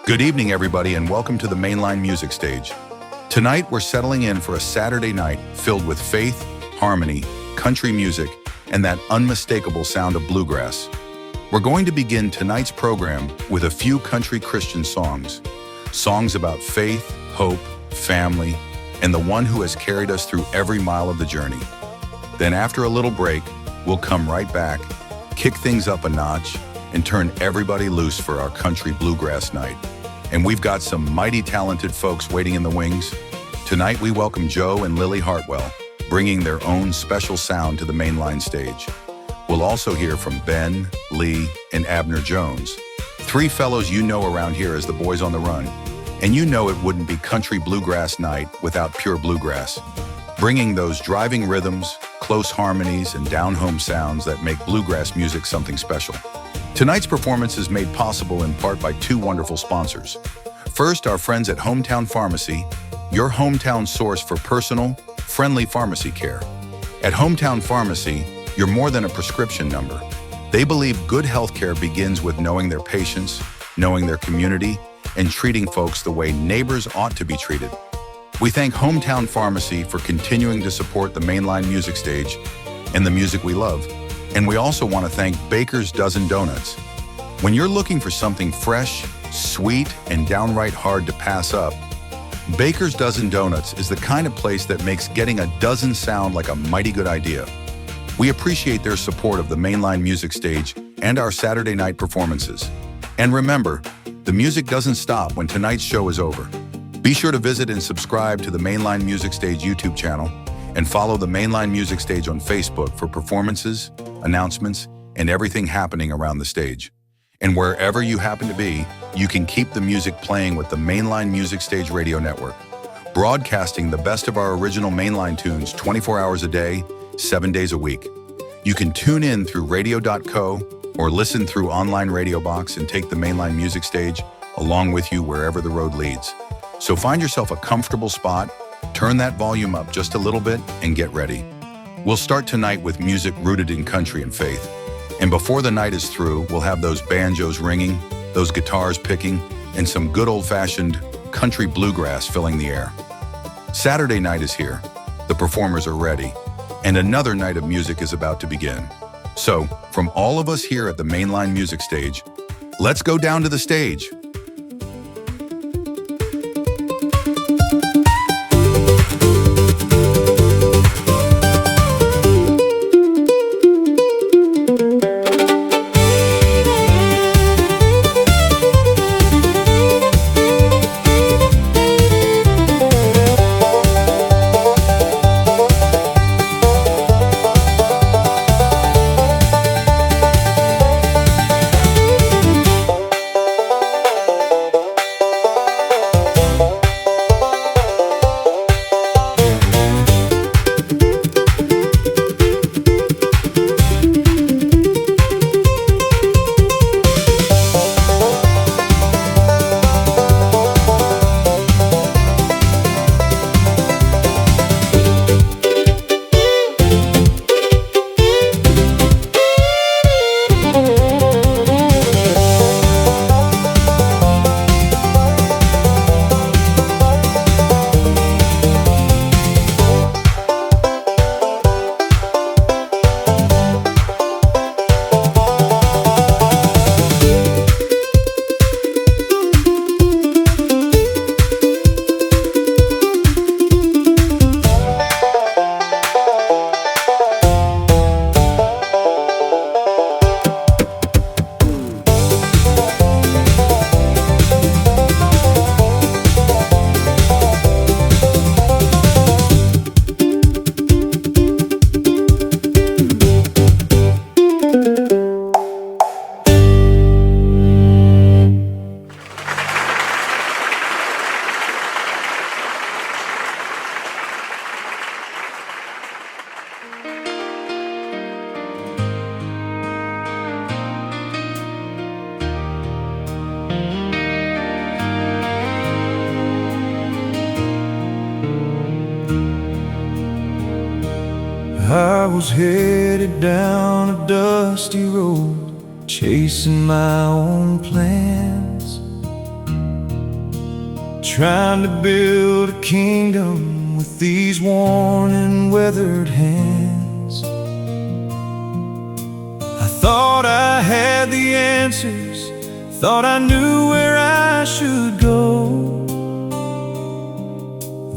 Good evening, everybody, and welcome to the Mainline Music Stage. Tonight, we're settling in for a Saturday night filled with faith, harmony, country music, and that unmistakable sound of bluegrass. We're going to begin tonight's program with a few country Christian songs. Songs about faith, hope, family, and the one who has carried us through every mile of the journey. Then after a little break, we'll come right back, kick things up a notch, and turn everybody loose for our country bluegrass night. And we've got some mighty talented folks waiting in the wings. Tonight we welcome Joe and Lily Hartwell, bringing their own special sound to the Mainline stage. We'll also hear from Ben, Lee, and Abner Jones, three fellows you know around here as the Boys on the Run. And you know it wouldn't be country bluegrass night without pure bluegrass, bringing those driving rhythms, close harmonies, and down-home sounds that make bluegrass music something special. Tonight's performance is made possible in part by two wonderful sponsors. First, our friends at Hometown Pharmacy, your hometown source for personal, friendly pharmacy care. At Hometown Pharmacy, you're more than a prescription number. They believe good healthcare begins with knowing their patients, knowing their community, and treating folks the way neighbors ought to be treated. We thank Hometown Pharmacy for continuing to support the Mainline Music Stage and the music we love. And we also want to thank Baker's Dozen Donuts. When you're looking for something fresh, sweet, and downright hard to pass up, Baker's Dozen Donuts is the kind of place that makes getting a dozen sound like a mighty good idea. We appreciate their support of the Mainline Music Stage and our Saturday night performances. And remember, the music doesn't stop when tonight's show is over. Be sure to visit and subscribe to the Mainline Music Stage YouTube channel and follow the Mainline Music Stage on Facebook for performances, announcements, and everything happening around the stage. And wherever you happen to be, you can keep the music playing with the Mainline Music Stage Radio Network, broadcasting the best of our original Mainline tunes 24 hours a day, 7 days a week. You can tune in through radio.co or listen through online radio box and take the Mainline Music Stage along with you wherever the road leads. So find yourself a comfortable spot, turn that volume up just a little bit, and get ready. We'll start tonight with music rooted in country and faith. And before the night is through, we'll have those banjos ringing, those guitars picking, and some good old-fashioned country bluegrass filling the air. Saturday night is here. The performers are ready. And another night of music is about to begin. So, from all of us here at the Mainline Music Stage, let's go down to the stage. I was headed down a dusty road, chasing my own plans. trying to build a kingdom with these worn and weathered hands. I thought I had the answers, thought I knew where I should go.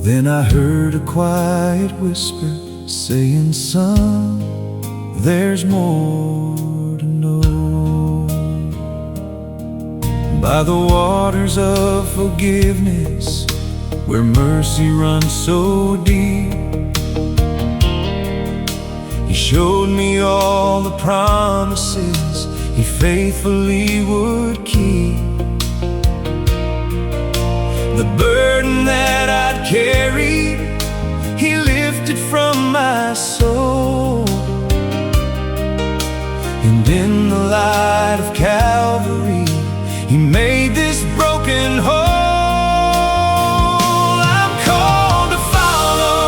Then I heard a quiet whisper saying, "Son, there's more to know." By the waters of forgiveness, where mercy runs so deep, He showed me all the promises He faithfully would keep. The burden that I'd carried, He lifted from my soul. And in the light of Calvary, He made this broken whole. I'm called to follow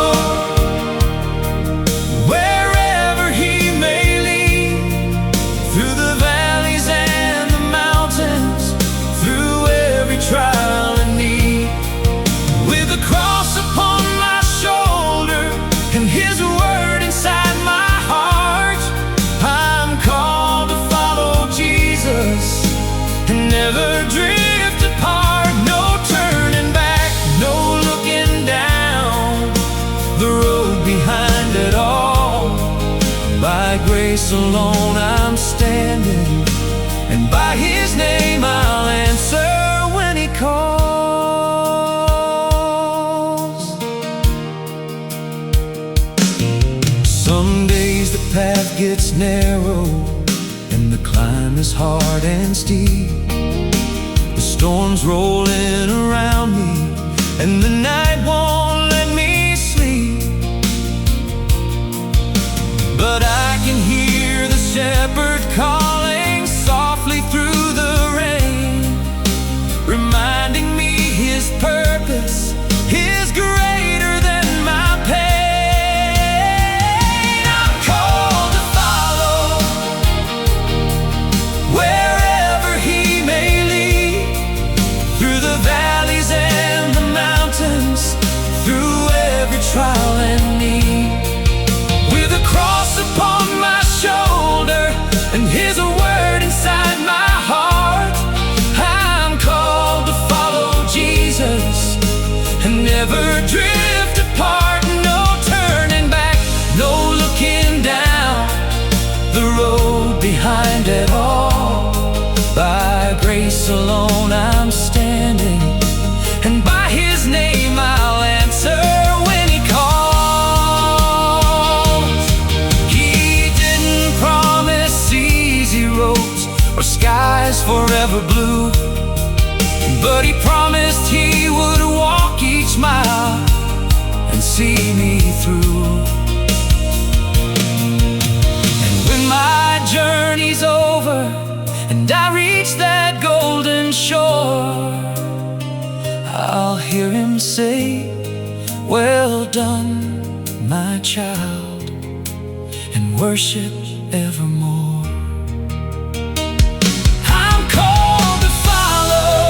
wherever He may lead, through the valleys and the mountains, through every trial and need. With a cross upon my shoulder and His word inside my heart, I'm called to follow Jesus and never drift apart. No turning back, no looking down, the road behind it all. By grace alone I'm standing, and by His name I'll answer when He calls. Some days the path gets narrow and the climb is hard and steep. The storms rolling around me and the night won't let me sleep. But I can hear the shepherd calling softly through the rain, reminding me His purpose is greater than my pain. I'm called to follow wherever He may lead, through the valleys and the mountains, through every trial and need. With a cross upon my shoulder and His word inside my heart, I'm called to follow Jesus and never drift apart. No turning back, no looking down, the road behind it all. By grace alone I'm standing, and by His name I'll answer when He calls. He didn't promise easy roads or skies forever blue, but He promised He would walk each mile and see me through. And when my journey's over and I reach that golden shore, I'll hear Him say, "Well done, my child," and worship evermore. I'm called to follow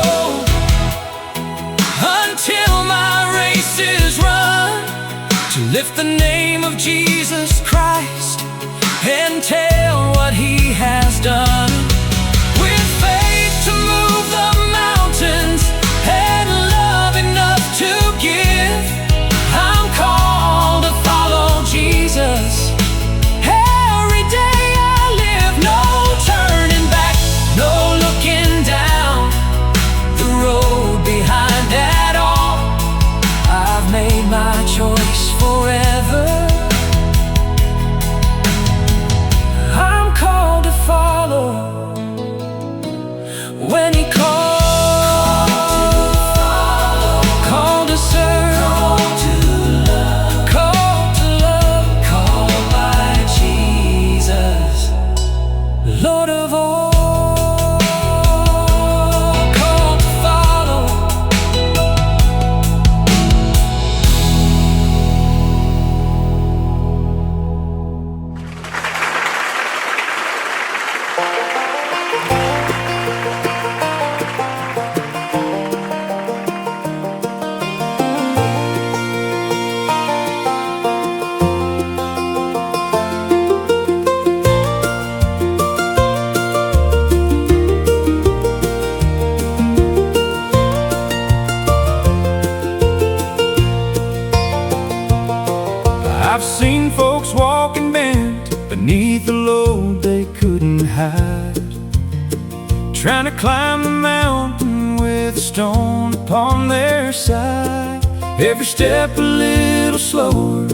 until my race is run, to lift the name of Jesus Christ and tell what He has done. With faith to move the mountains and love enough to give, I'm called to follow Jesus. Every day I live, no turning back, no looking down, the road behind it all. I've made my choice forever. I'm called to follow when He calls. Called to serve, called to love, called by Jesus, Lord of all. Called to follow. trying to climb the mountain with a stone upon their side. Every step a little slower,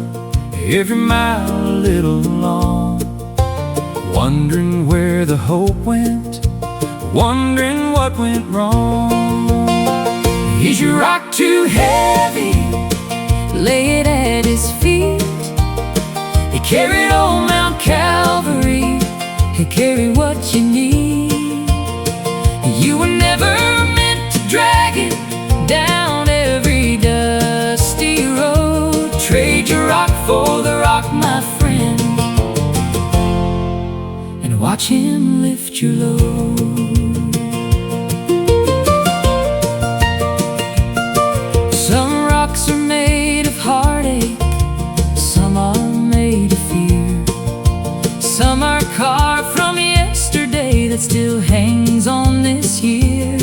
every mile a little long, wondering where the hope went, wondering what went wrong. Is your rock too heavy? Lay it at his feet. He carried old Mount Calvary. He carried what you need. You were never meant to drag it down every dusty road. Trade your rock for the rock, my friend, and watch him lift your load. Some rocks are made of heartache, some are made of fear. Some are carved from yesterday that still hangs on this year.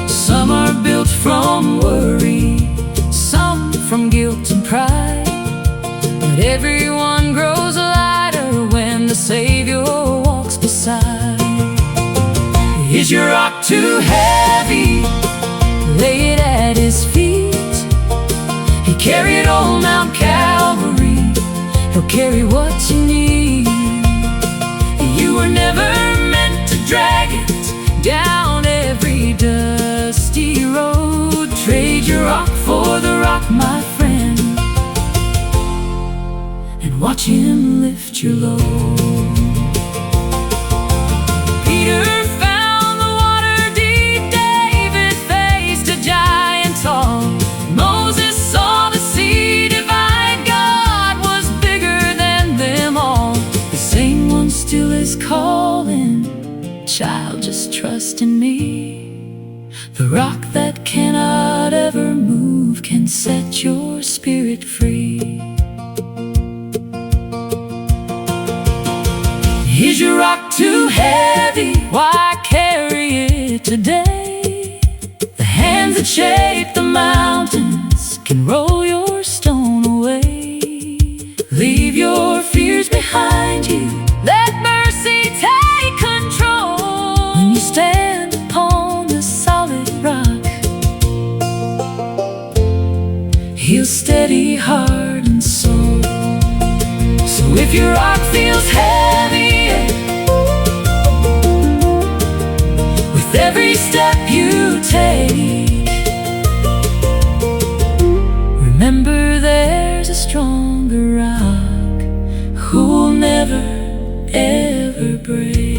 Some are built from worry, some from guilt and pride. But everyone grows lighter when the Savior walks beside. Is your rock too heavy? Lay it at his feet. He carried old Mount Calvary. He'll carry what you need. You were never meant to drag it down every dusty road. Trade your rock for the rock, my friend, and watch him lift your load. Peter found the water deep, David faced a giant tall. Moses saw the sea divide, God was bigger than them all. The same one still is calling, child, just trust in me. The rock that cannot ever move can set your spirit free. Is your rock too heavy? Why carry it today? The hands that shape the mountains can roll your stone away. Leave your fears behind you, let mercy take control. When you stand upon the solid rock, He'll steady heart and soul. So if your rock feels heavy, with every step you take, remember there's a stronger rock who'll never ever break.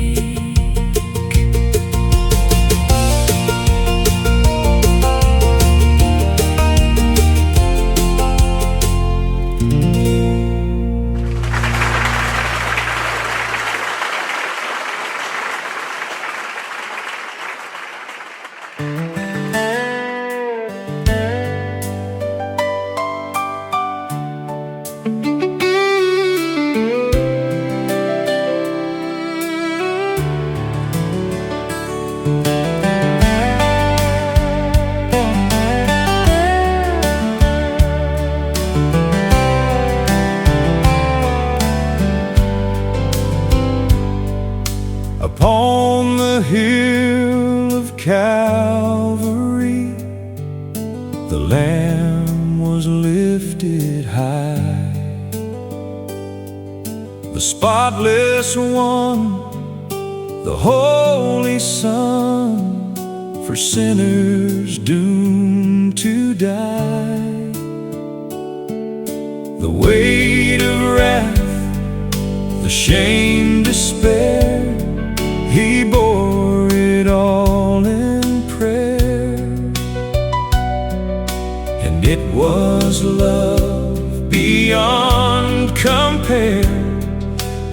Upon the hill of Calvary, the Lamb was lifted high. The spotless one, the Holy Son, for sinners doomed to die. The weight of wrath, the shame, despair, He bore it all in prayer. And it was love beyond compare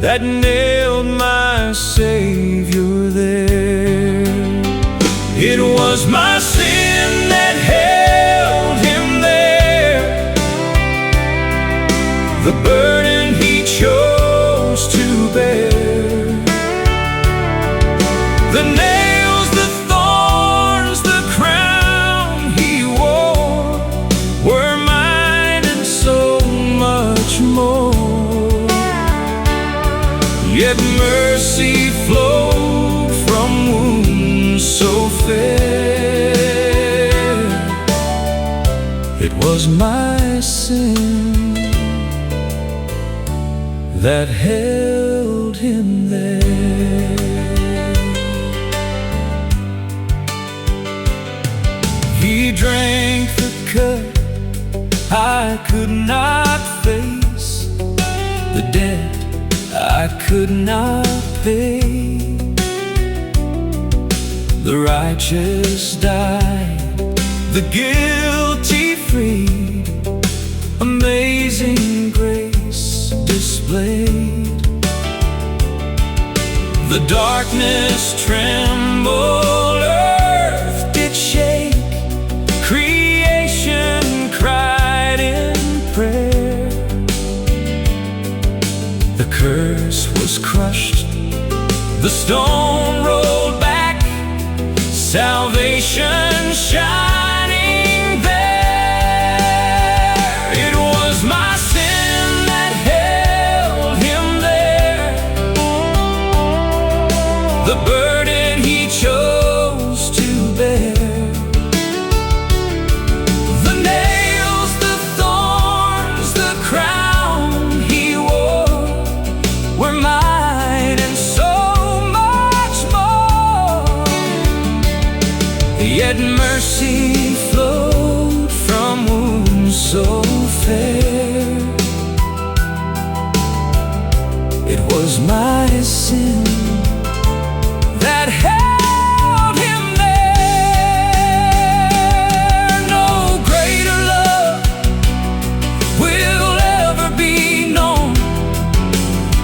that nailed my Savior there. It was my sin that held Him there, the burden He chose to bear. The nails, the thorns, the crown He wore were mine and so much more. Yet mercy flowed from wounds was my sin that held him there. He drank the cup I could not face, the debt I could not pay. The righteous died, the guilty freed, amazing grace displayed. The darkness trembled, earth did shake, creation cried in prayer. The curse was crushed, the stone rolled back, salvation shining there. It was my sin that held him there, the burden he chose to bear. The nails, the thorns, the crown he wore were mine, and so much more. Yet mercy flowed from wounds so fair. It was my sin that held him there. No greater love will ever be known.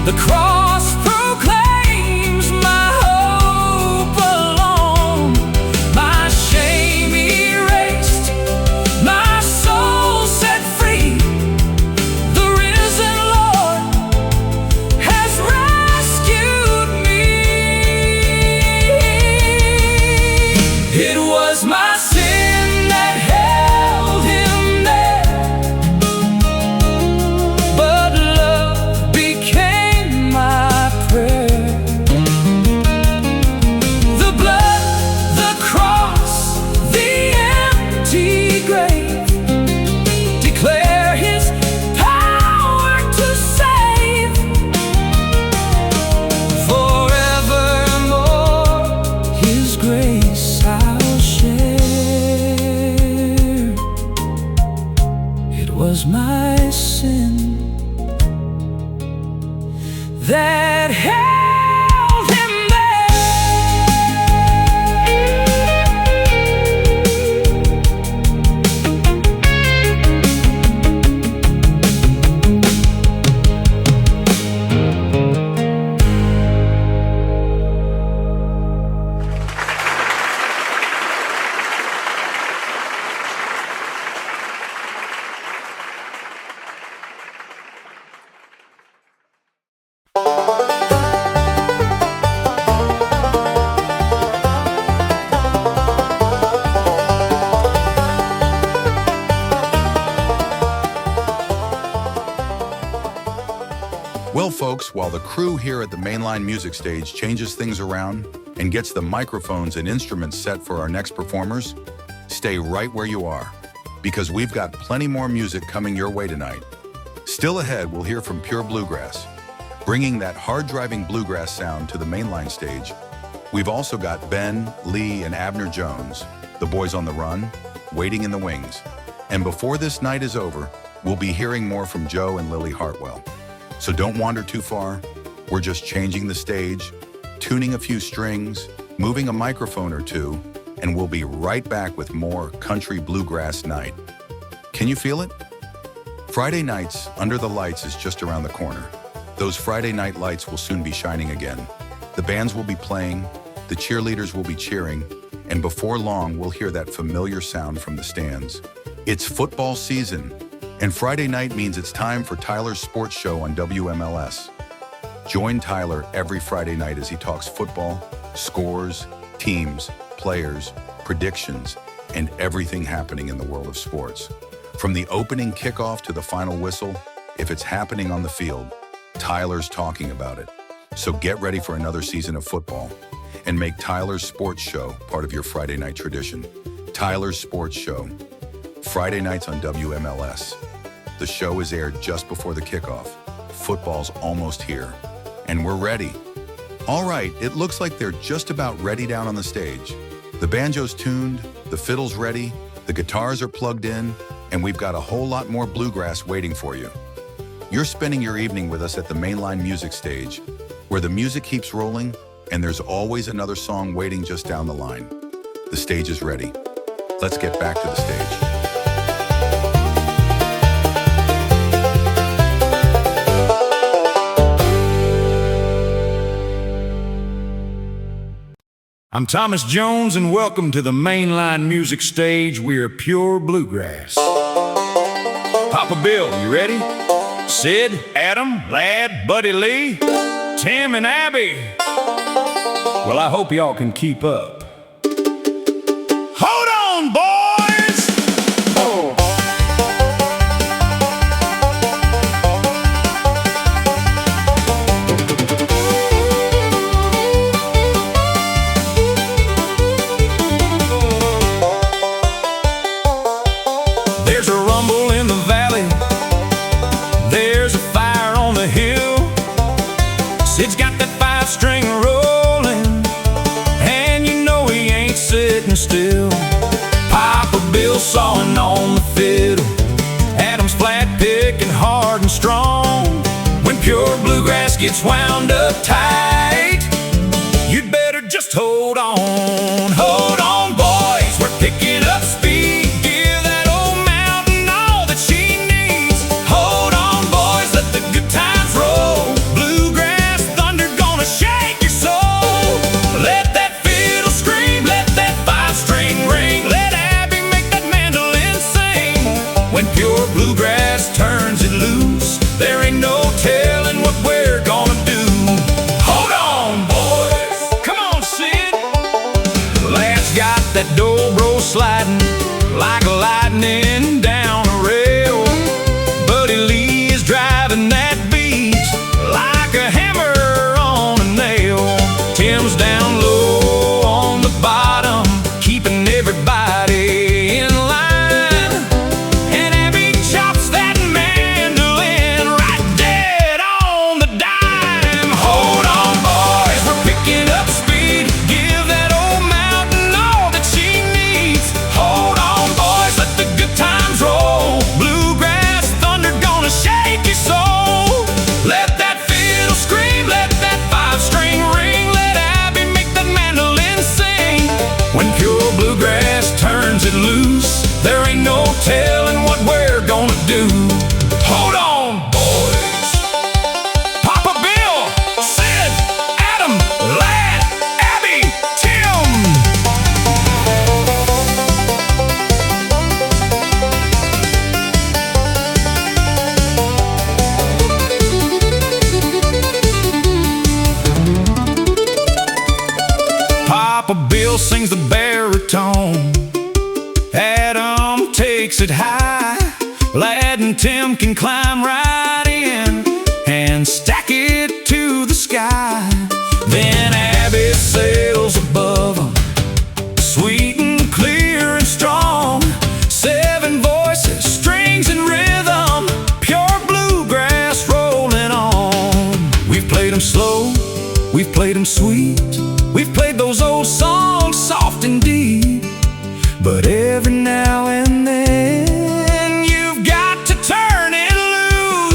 The cross proclaims my hope alone. My shame erased, my soul set free. The risen Lord has rescued me. It was my sin that held him there, but love became my prayer. The blood, the cross, the empty grave declare his power to save. Forevermore his grace I'll share. It was my sin that held him Well, folks, while the crew here at the Mainline Music Stage changes things around and gets the microphones and instruments set for our next performers, stay right where you are, because we've got plenty more music coming your way tonight. Still ahead, we'll hear from Pure Bluegrass, bringing that hard-driving bluegrass sound to the Mainline stage. We've also got Ben, Lee, and Abner Jones, the Boys on the Run, waiting in the wings. And before this night is over, we'll be hearing more from Joe and Lily Hartwell. So don't wander too far. We're just changing the stage, tuning a few strings, moving a microphone or two, and we'll be right back with more Country Bluegrass Night. Can you feel it? Friday nights under the lights is just around the corner. Those Friday night lights will soon be shining again. The bands will be playing, the cheerleaders will be cheering, and before long, we'll hear that familiar sound from the stands. It's football season, and Friday night means it's time for Tyler's sports show on WMLS. Join Tyler every Friday night as he talks football, scores, teams, players, predictions, and everything happening in the world of sports. From the opening kickoff to the final whistle, if it's happening on the field, Tyler's talking about it. So get ready for another season of football and make Tyler's sports show part of your Friday night tradition. Tyler's sports show. Friday nights on WMLS. The show is aired just before the kickoff. Football's almost here, and we're ready. All right, it looks like they're just about ready down on the stage. The banjo's tuned, the fiddle's ready, the guitars are plugged in, and we've got a whole lot more bluegrass waiting for you. You're spending your evening with us at the Mainline Music Stage, where the music keeps rolling, and there's always another song waiting just down the line. The stage is ready. Let's get back to the stage. I'm Thomas Jones, and welcome to the Mainline Music Stage. We're pure bluegrass. Papa Bill, you ready? Sid, Adam, Lad, Buddy Lee, Tim, and Abby. Well, I hope y'all can keep up. Hold on, boys! There's a rumble in the valley, there's a fire on the hill. Sid's got that 5-string rolling, and you know he ain't sitting still. Papa Bill sawing on the fiddle, Adam's flat picking hard and strong. When pure bluegrass gets wound up tight, you'd better just hold on. Hold on, boys, we're picking up speed. Give that old mountain all that she needs. Hold on, boys, let the good times roll. Bluegrass thunder gonna shake your soul. Let that fiddle scream, let that 5-string ring. Let Abby make that mandolin sing. When pure bluegrass turns it loose, there ain't no telling what we're gonna do. Hold on, boys. Come on, Sid. Lad's got that dobro sliding like lightning down a rail. Buddy Lee is driving that beat like a hammer on a nail. Tim's down low on the bottom, keeping everybody in line. And Abby chops that mandolin right dead on the dime. Hold on, boys, we're picking up speed. Give that old mountain all that she needs. Hold on, boys, let the good times roll. Bluegrass thunder gonna shake your soul. Let that fiddle scream, let that 5-string ring. Let Abby make that mandolin sing. When pure bluegrass turns it loose, there ain't no telling what we're gonna do. Hold on, boys. Papa Bill, Sid, Adam, Lad, Abby, Tim. Papa Bill sings the baritone, Adam takes it high. Lad and Tim can climb right in and stack it to the sky. Then Abby sails above them, sweet and clear and strong. 7 voices, strings and rhythm, pure bluegrass rolling on. We've played them slow, we've played them sweet, we've played those old songs soft and deep. But every now and then you've got to turn it loose.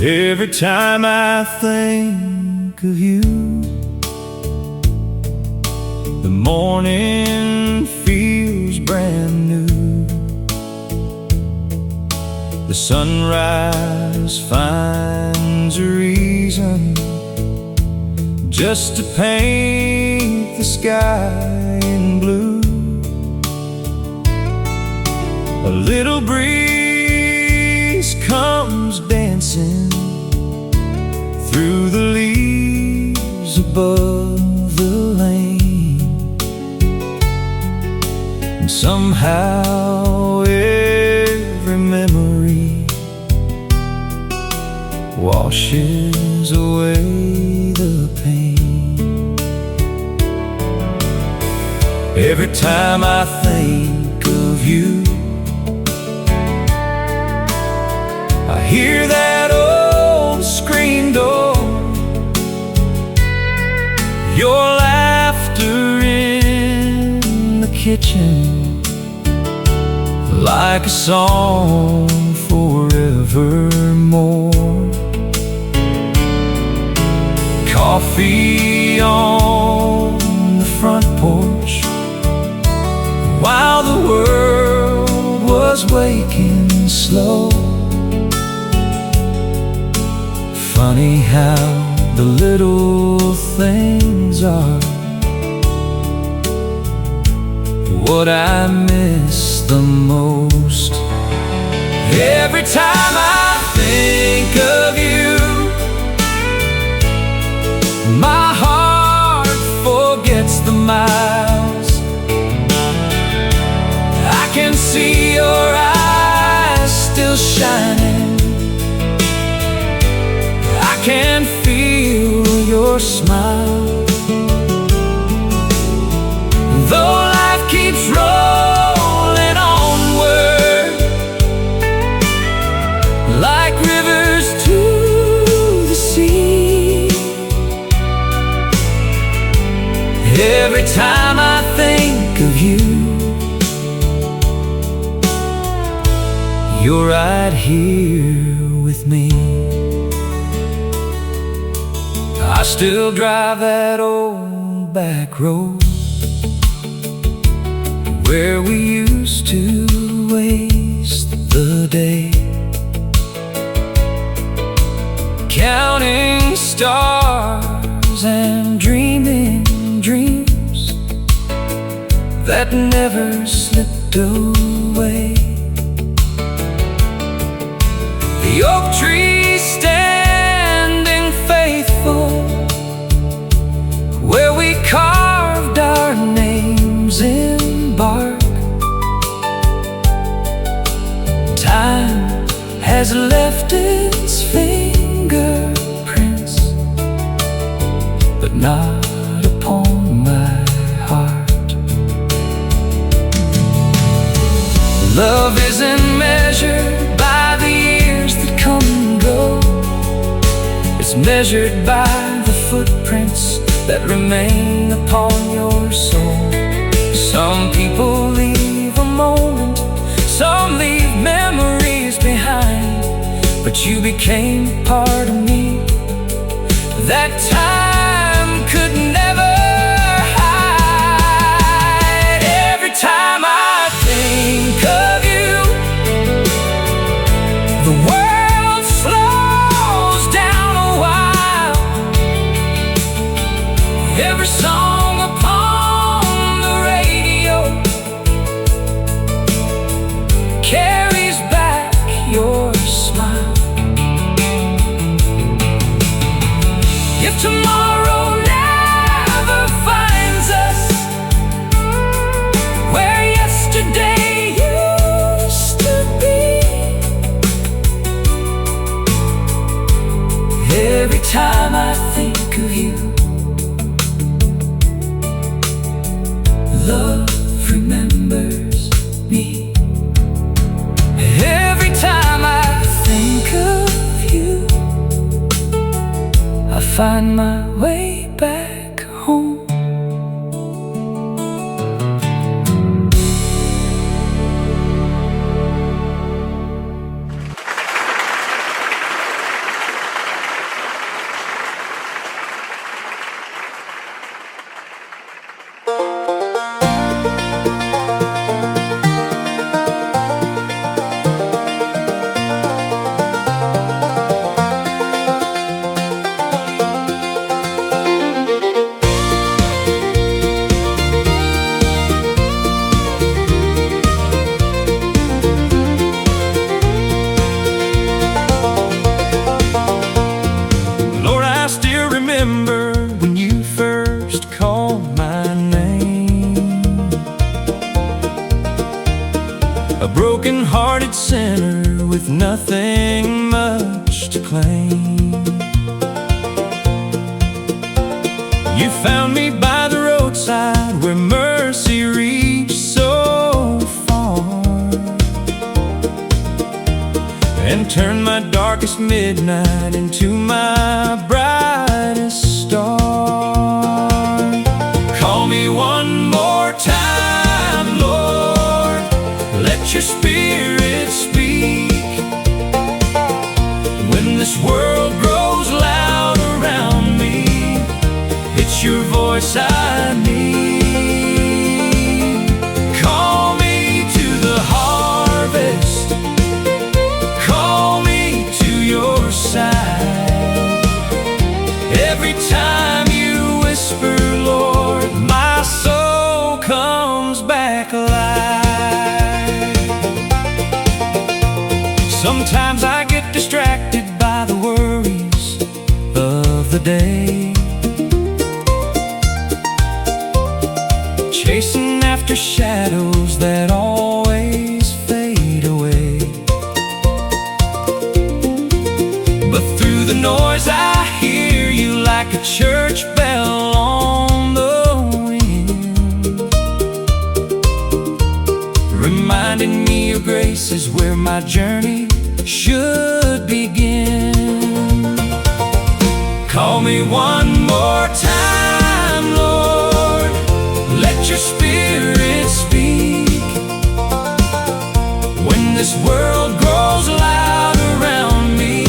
Every time I think of you, the morning feels brand new. The sunrise finds a reason just to paint the sky in blue. A little breeze comes dancing through the leaves above the lane, and somehow every memory washes away the pain. Every time I think of you, I hear that old screen door, your laughter in the kitchen, like a song forevermore. Coffee on the front porch while the world was waking slow. Funny how the little things are what I miss the most. Every time I think of you, my heart forgets the miles. I can see your eyes still shining, I can feel your smile. Though life keeps rolling onward, like rivers to the sea, every time I think of you, you're right here with me. I still drive that old back road where we used to waste the day, counting stars and dreaming dreams that never slipped away. The oak tree standing faithful where we carved our names in bark. Time has left its fingerprints, but not upon my heart. Love isn't measured by the years that come and go, it's measured by the footprints that remain upon your soul. Some people leave a moment, some leave memories behind, but you became part of me that time could never hide. Every time I think of you, the world slows down a while. Every song upon the radio carries back your smile. If tomorrow never finds us where yesterday used to be, every time I think of you, love remembers me. Every time I think of you, I find my way back home. a broken-hearted sinner with nothing much to claim. You found me by the roadside where mercy reached so far, and turned my darkest midnight into my brightest star. Call me one more time, Lord, let your Spirit speak. When this world grows loud around me, it's your voice I need. Call me to the harvest, call me to your side. Every time you whisper, Lord, my soul comes back alive. Sometimes I get distracted by the worries of the day, chasing after shadows that always fade away. But through the noise I hear you like a church bell on the wind, reminding me your grace is where my journey should begin. Call me one more time, Lord, let your Spirit speak. When this world grows loud around me,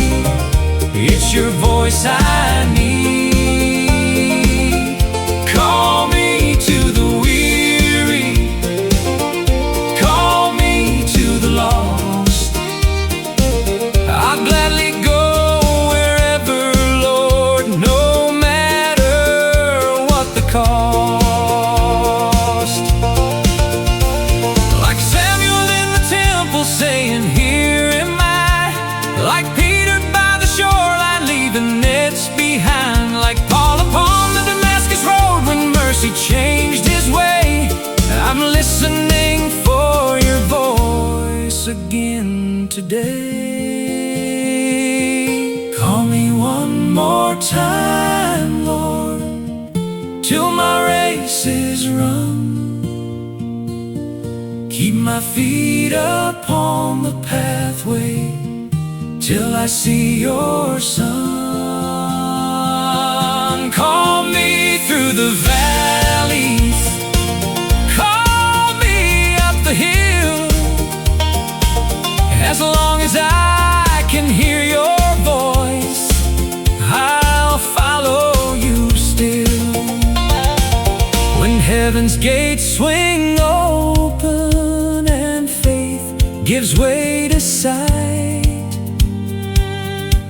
it's your voice I need. Call me to the weary, call me to the lost. I'll gladly go wherever, Lord, no matter what the cost. Like Samuel in the temple saying, here am I. Like Peter by the shoreline leaving nets behind. Like Paul upon the Damascus road when mercy changed his way. I'm listening for your voice again today. Call me one more time, Lord, till my race is run. Keep my feet upon the pathway till I see your sun. Call me through the valleys, call me up the hill. As long as I can hear your voice, I'll follow you still. When heaven's gates swing open and faith gives way to sight,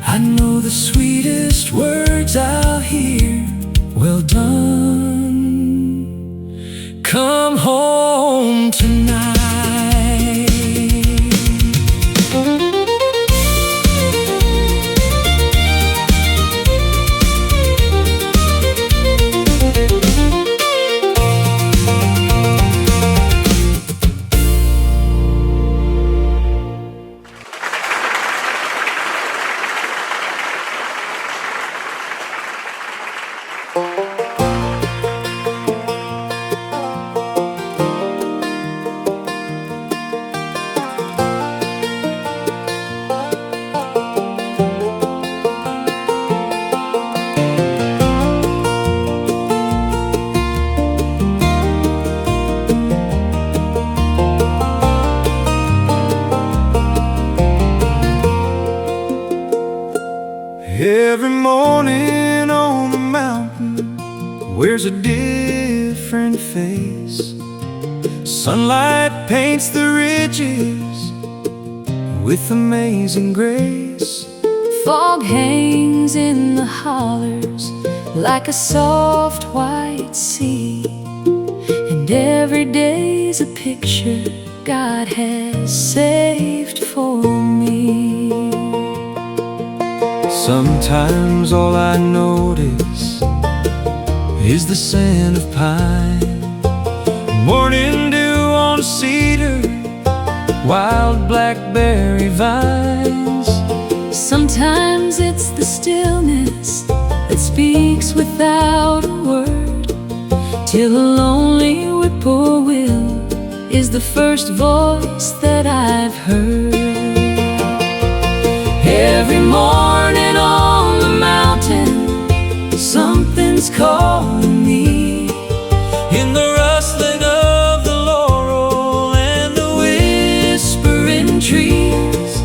I know the sweetest words I'll hear, well done, come home tonight. Every morning on the mountain wears a different face. Sunlight paints the ridges with amazing grace. Fog hangs in the hollers like a soft white sea, and every day's a picture God has saved for me. Sometimes all I notice is the scent of pine, morning dew on cedar, wild blackberry vines. Sometimes it's the stillness that speaks without a word, till a lonely whippoorwill is the first voice that I've heard. Every morning on the mountain, something's calling me. In the rustling of the laurel and the Whispering trees,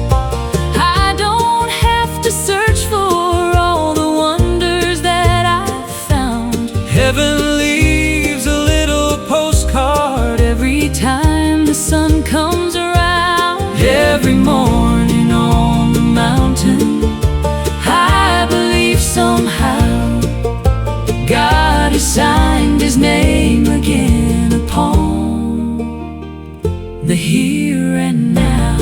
I don't have to search for all the wonders that I've found. heaven leaves a little postcard Every time the sun comes around, every morning on the mountain, I believe somehow God has signed his name again upon the here and now.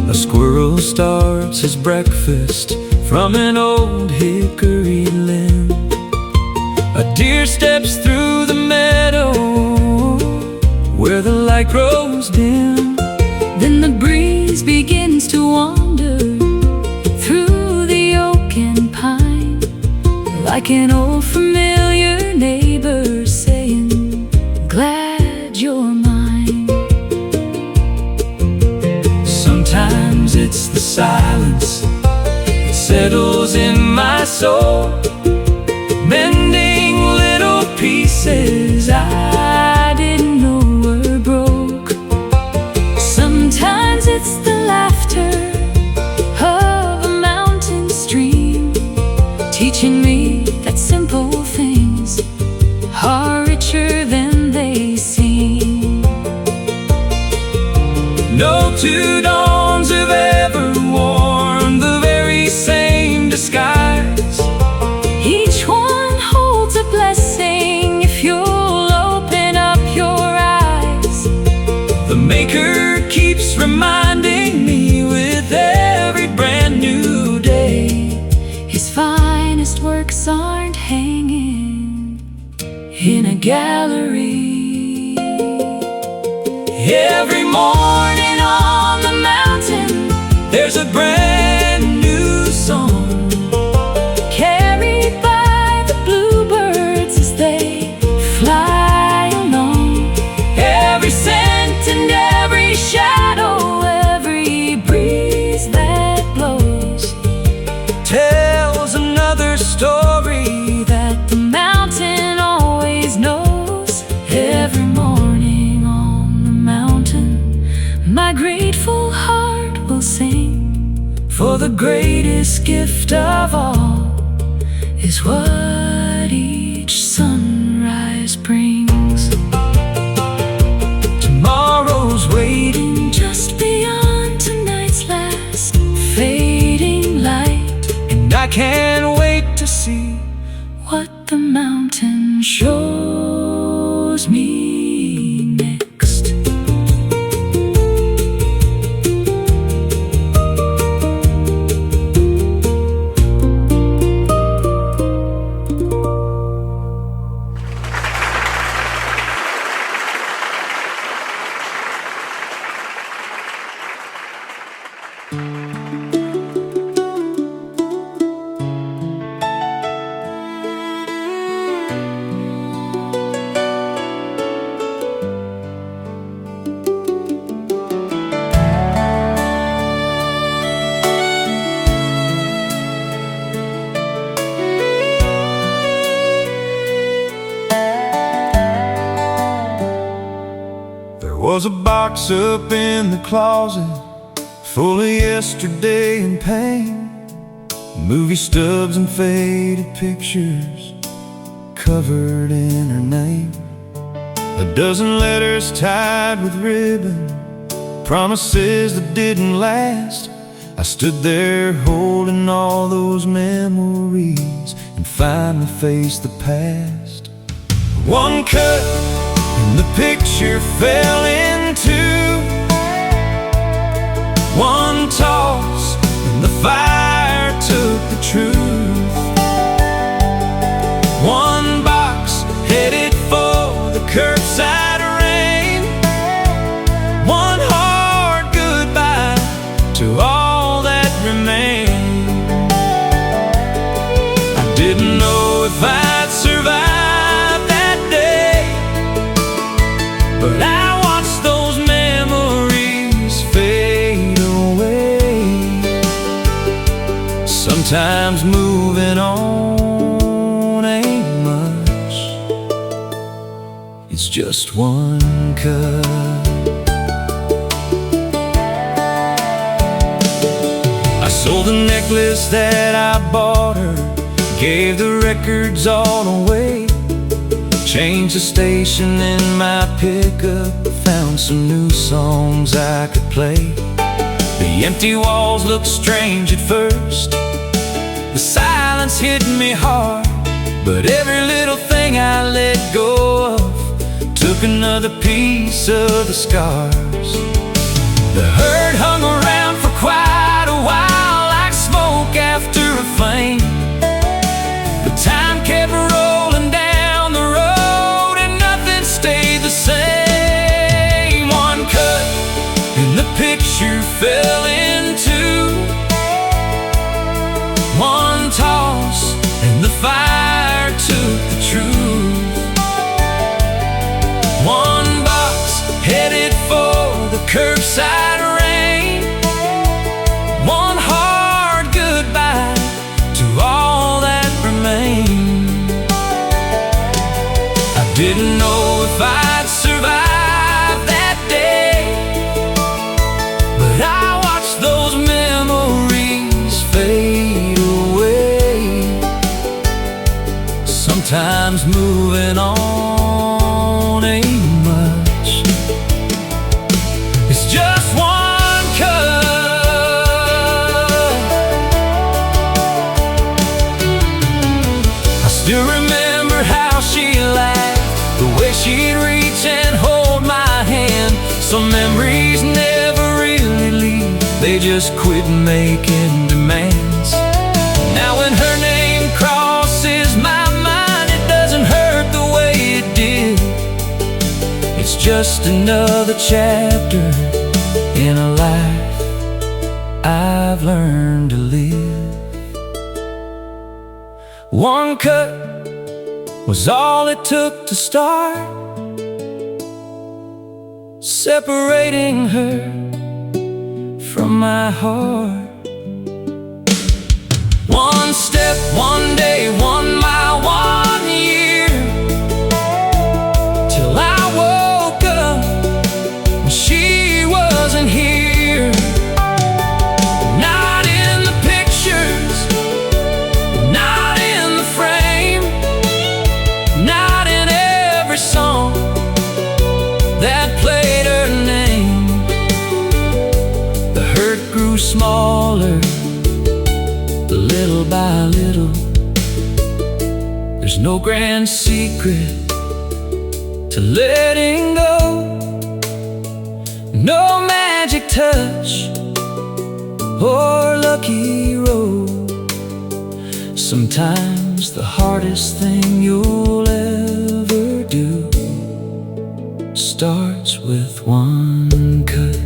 A squirrel starts his breakfast from an old hickory limb. A deer steps through the meadow where the light grows dim. Then the breeze begins to wander through the oak and pine, like an old familiar neighbor saying, glad you're mine. Sometimes it's the silence that settles in my soul, mending little pieces I didn't know were broke. Sometimes it's the laughter of a mountain stream, teaching me that simple things are richer than they seem. No two dawns have ever worn the very same disguise. Each one holds a blessing if you'll open up your eyes. The Maker keeps reminding me with every brand new day, His finest works aren't hanging in a gallery. every morning on the mountain, there's a brand new song. Carried by the bluebirds as they fly along. Every scent and every Shadow, every breeze that blows tells another story that the mountain always knows. Every morning on the mountain, my grateful heart will sing, for the greatest gift of all is what each sunrise brings. tomorrow's waiting, Just beyond tonight's last fading light, and I can't wait to see what the mountain shows me next. There was a box up in the closet full of yesterday and pain, movie stubs and faded pictures covered in her name. A dozen letters tied with ribbon, promises that didn't last. I stood there holding all those memories and finally faced the past. One cut and the picture fell in two. One toss and the fire took the truth. One box headed for didn't know if I'd survive that day, but I watched those memories fade away. Sometimes moving on ain't much, it's just one cut. I sold the necklace that I bought her, gave the records all away, changed the station in my pickup, found some new songs I could play. The empty walls looked strange at first, the silence hit me hard, but every little thing I let go of took another piece of the scars. The hurt hung around for quite a while, like smoke after a flame. But time kept rolling down the road and nothing stayed the same. One cut and the picture fell into one toss, and the fire took the truth. One box headed for the curbside rain, one hard goodbye to all that remained. I didn't know if I'd survive that day, but I watched those memories fade away. Sometimes moving on ain't much, it's just one cut. I still remember how she laughed, the way she'd reach and hold my hand. Some memories never really leave, they just quit making demands. Now when her name crosses my mind, it doesn't hurt the way it did. It's just another chapter in a life I've learned to live. One cut was all it took to start separating her from my heart. One step, one day, 1 mile, 1 year, till I woke up and she wasn't here. Not in the pictures, not in the frame, not in every song that played her name. The hurt grew smaller, little by little. There's no grand secret to letting go, no magic touch or lucky road. Sometimes the hardest thing you'll ever do starts with one cut.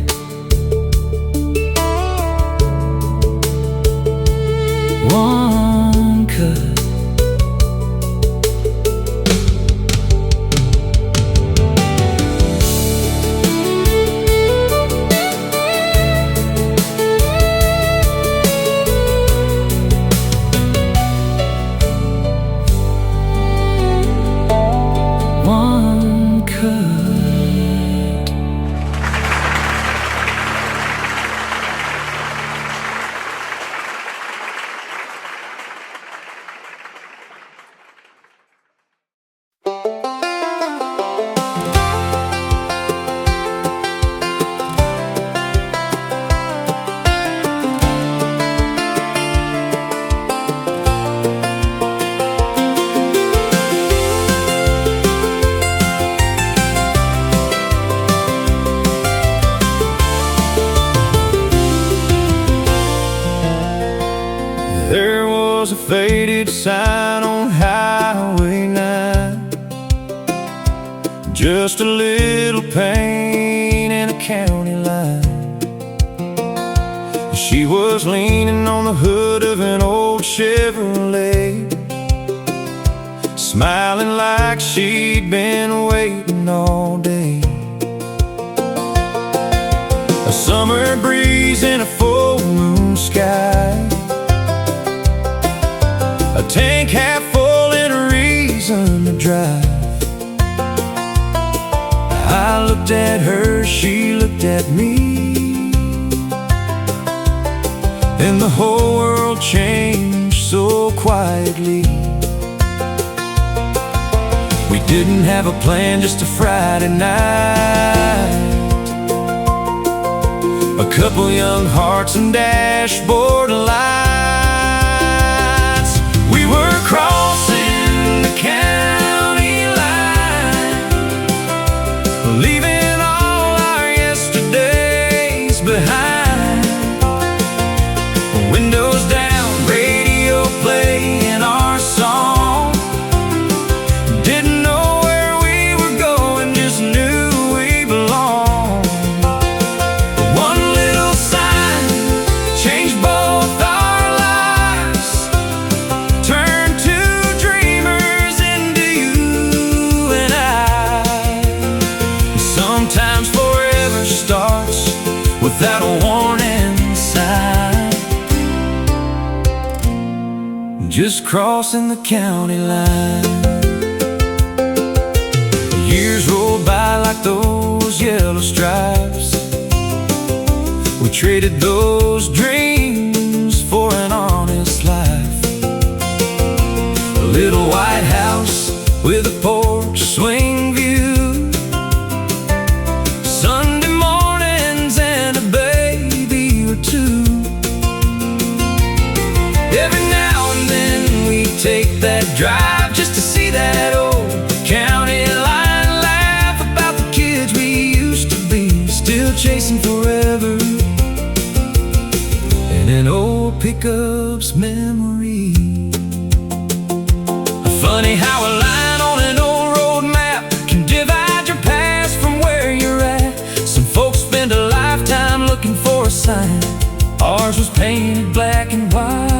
One cut. One cut. There was a faded sign on Highway 9, just a little pain in a county line. She was leaning on the hood of an old Chevrolet, smiling like she'd been waiting all day. A summer breeze in a full moon sky, a tank half full and a reason to drive. I looked at her, she looked at me, and the whole world changed so quietly. We didn't have a plan, just a Friday night, a couple young hearts and dashboard lights. We were crossing the county line, leaving all our yesterdays behind. Windows down, radio playing our song. Didn't know where we were going, just knew we belonged. One little sign changed both our lives, turned two dreamers into you and I. Sometimes forever starts without a warning sign, just crossing the county line. Years rolled by like those yellow stripes. We traded those dreams for an honest life. A little white house with a porch swing view, Sunday mornings and a baby or two. Every now and then we take that drive just to see that old county line, laugh about the kids we used to be, still chasing forever in an old pickup's memory. Funny how a line on an old road map can divide your past from where you're at. Some folks spend a lifetime looking for a sign, ours was painted black and white.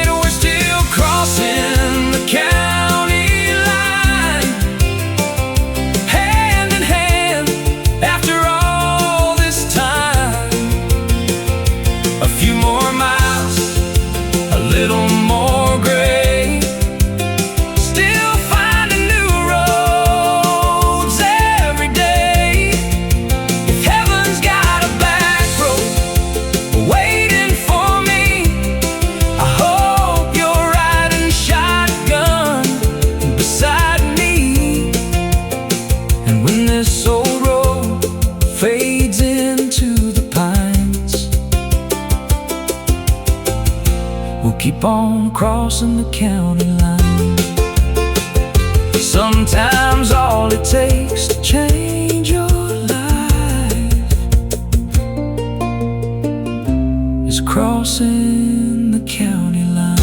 We're still crossing the county line, hand in hand, after all this time. A few more miles, a little more gray, still finding new roads every day. If heaven's got a back road waiting for me, I hope you're riding shotgun beside me. And when this old road fades into the pines, we'll keep on crossing the county line. Sometimes all it takes to change your life is crossing the county line.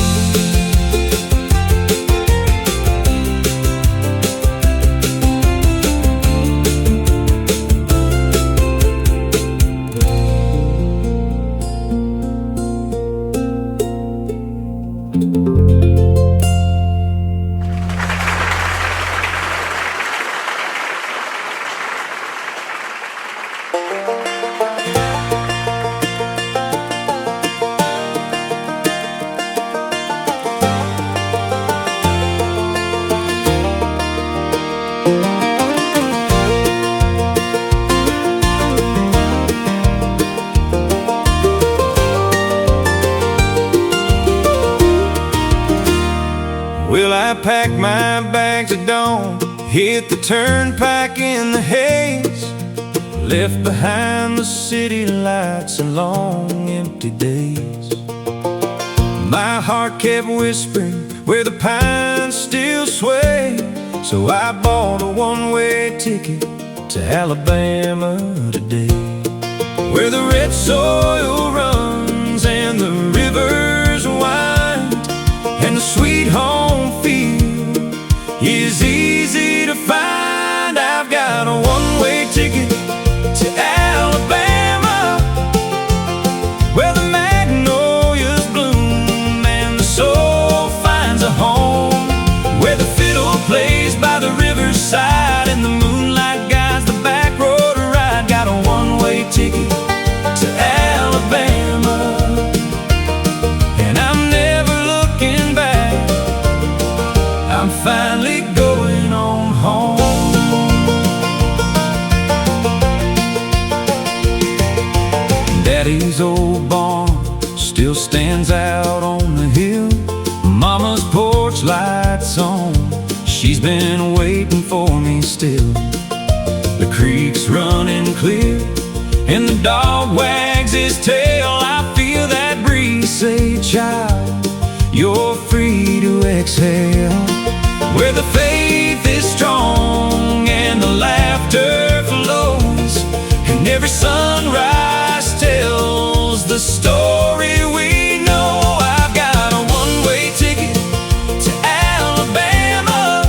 Well, I packed my bags at dawn, hit the turnpike in the haze, left behind the city lights and long empty days. My heart kept whispering where the pines still sway, so I bought a one-way ticket to Alabama today, where the red soil runs and the rivers wind, and the sweet home feel is easy to find. I've got a one-way ticket to Alabama, where the magnolias bloom and the soul finds a home. I'm finally going on home. Daddy's old barn still stands out on the hill. Mama's porch lights on, she's been waiting for me still. The creek's running clear and the dog wags his tail. I feel that breeze say, child, you're free to exhale. Where the faith is strong and the laughter flows, and every sunrise tells the story we know. I've got a one-way ticket to Alabama,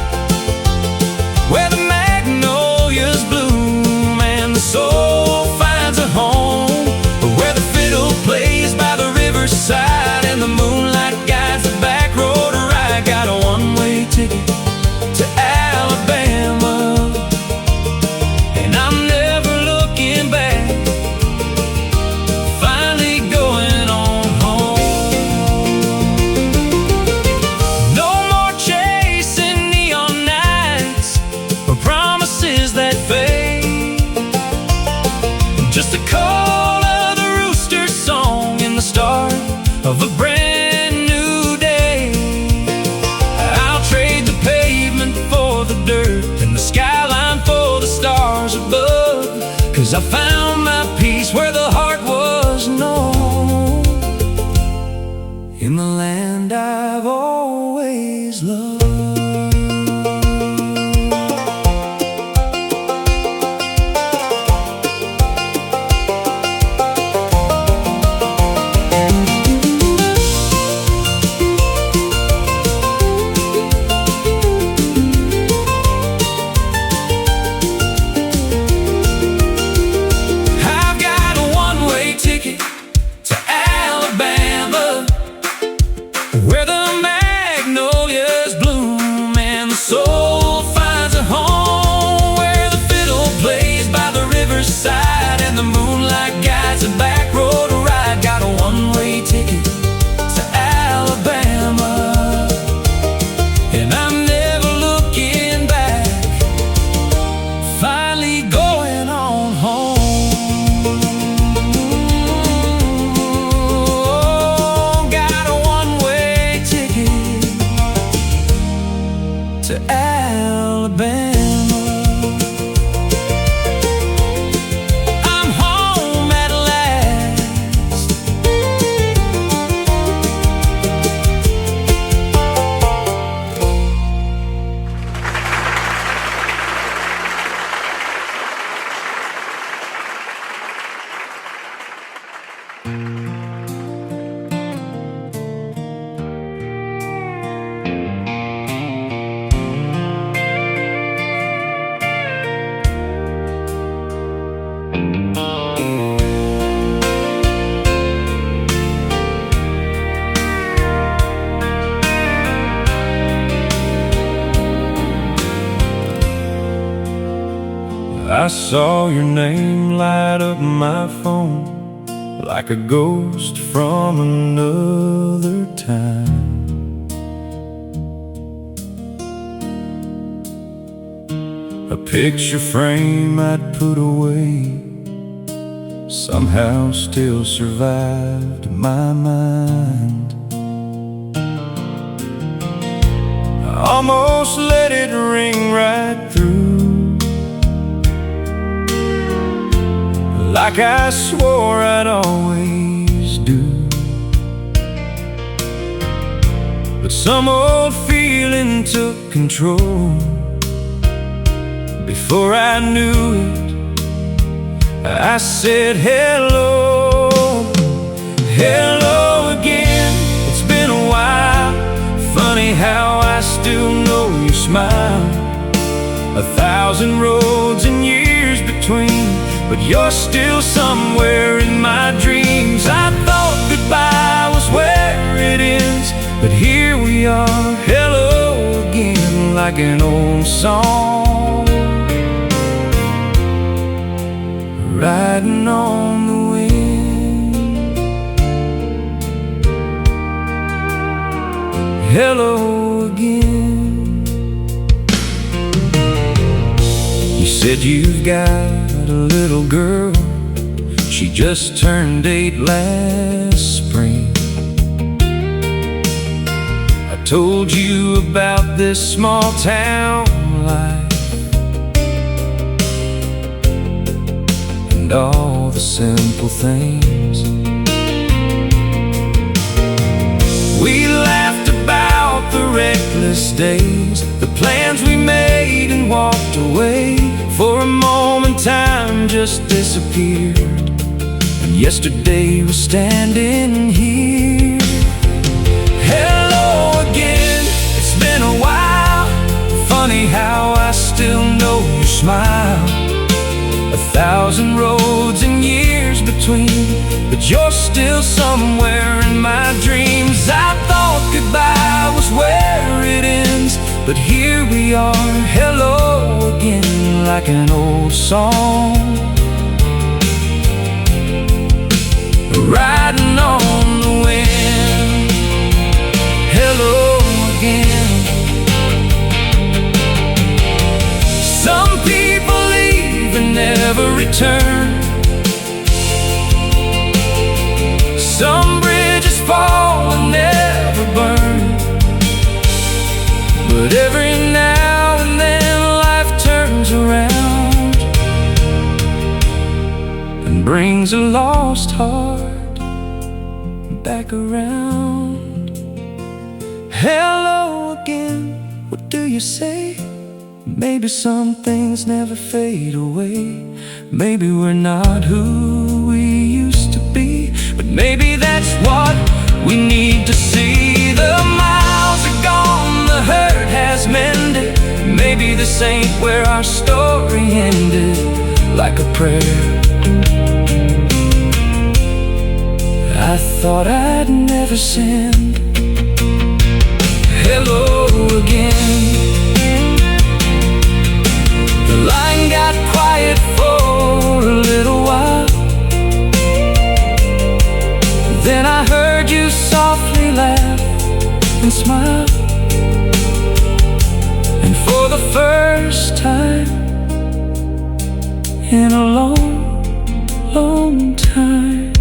where the magnolias bloom and the soul finds a home, where the fiddle plays by the riverside and the moonlight guides the back road ride. Got a one-way ticket to Alabama, and I'm never looking back. Finally going on home. No more chasing neon nights or promises that fade. Just the call of the rooster's song and the start of a brand new day. I'll trade the pavement for the dirt and the skyline for the stars above, 'cause I found my peace where the heart was known, in the land I've always loved. I've got a one-way ticket to Alabama, where the magnolias bloom and the soul finds a home, where the fiddle plays by the riverside and the moonlight guides a back road ride. Got a one-way ticket to Alabama, and I'm never looking back. Finally going on home. Got a one-way ticket to Alabama. I'm home at last. I saw your name light up my phone like a ghost from another time. A picture frame I'd put away somehow still survived my mind. I almost let it ring right through, like I swore I'd always do. But some old feeling took control. Before I knew it, I said hello, hello again. It's been a while, funny how I still know your smile. 1,000 roads and years between, but you're still somewhere in my dreams. I thought goodbye was where it ends, but here we are, hello again, like an old song, riding on the wind. Hello again. Said you've got a little girl, she just turned 8 last spring. I told you about this small town life and all the simple things. We laughed about the reckless days, the plans we made and walked away. For a moment time just disappeared, and yesterday was standing here. Hello again, it's been a while. Funny how I still know your smile. 1,000 roads and years between, but you're still somewhere in my dreams. I thought goodbye was where it ends, but here we are, hello again, like an old song, riding on the wind. Hello again. Some people leave and never return. Some bridges fall and never burn. But every now and then life turns around and brings a lost heart back around. Hello again, what do you say? Maybe some things never fade away. Maybe we're not who we used to be, but maybe that's what we need to see. The miles are gone, the hurt has mended. Maybe this ain't where our story ended, like a prayer. I thought I'd never send. Hello again. The line got quiet for a little while, then I heard you softly laugh and smile. And for the first time in a long, long time,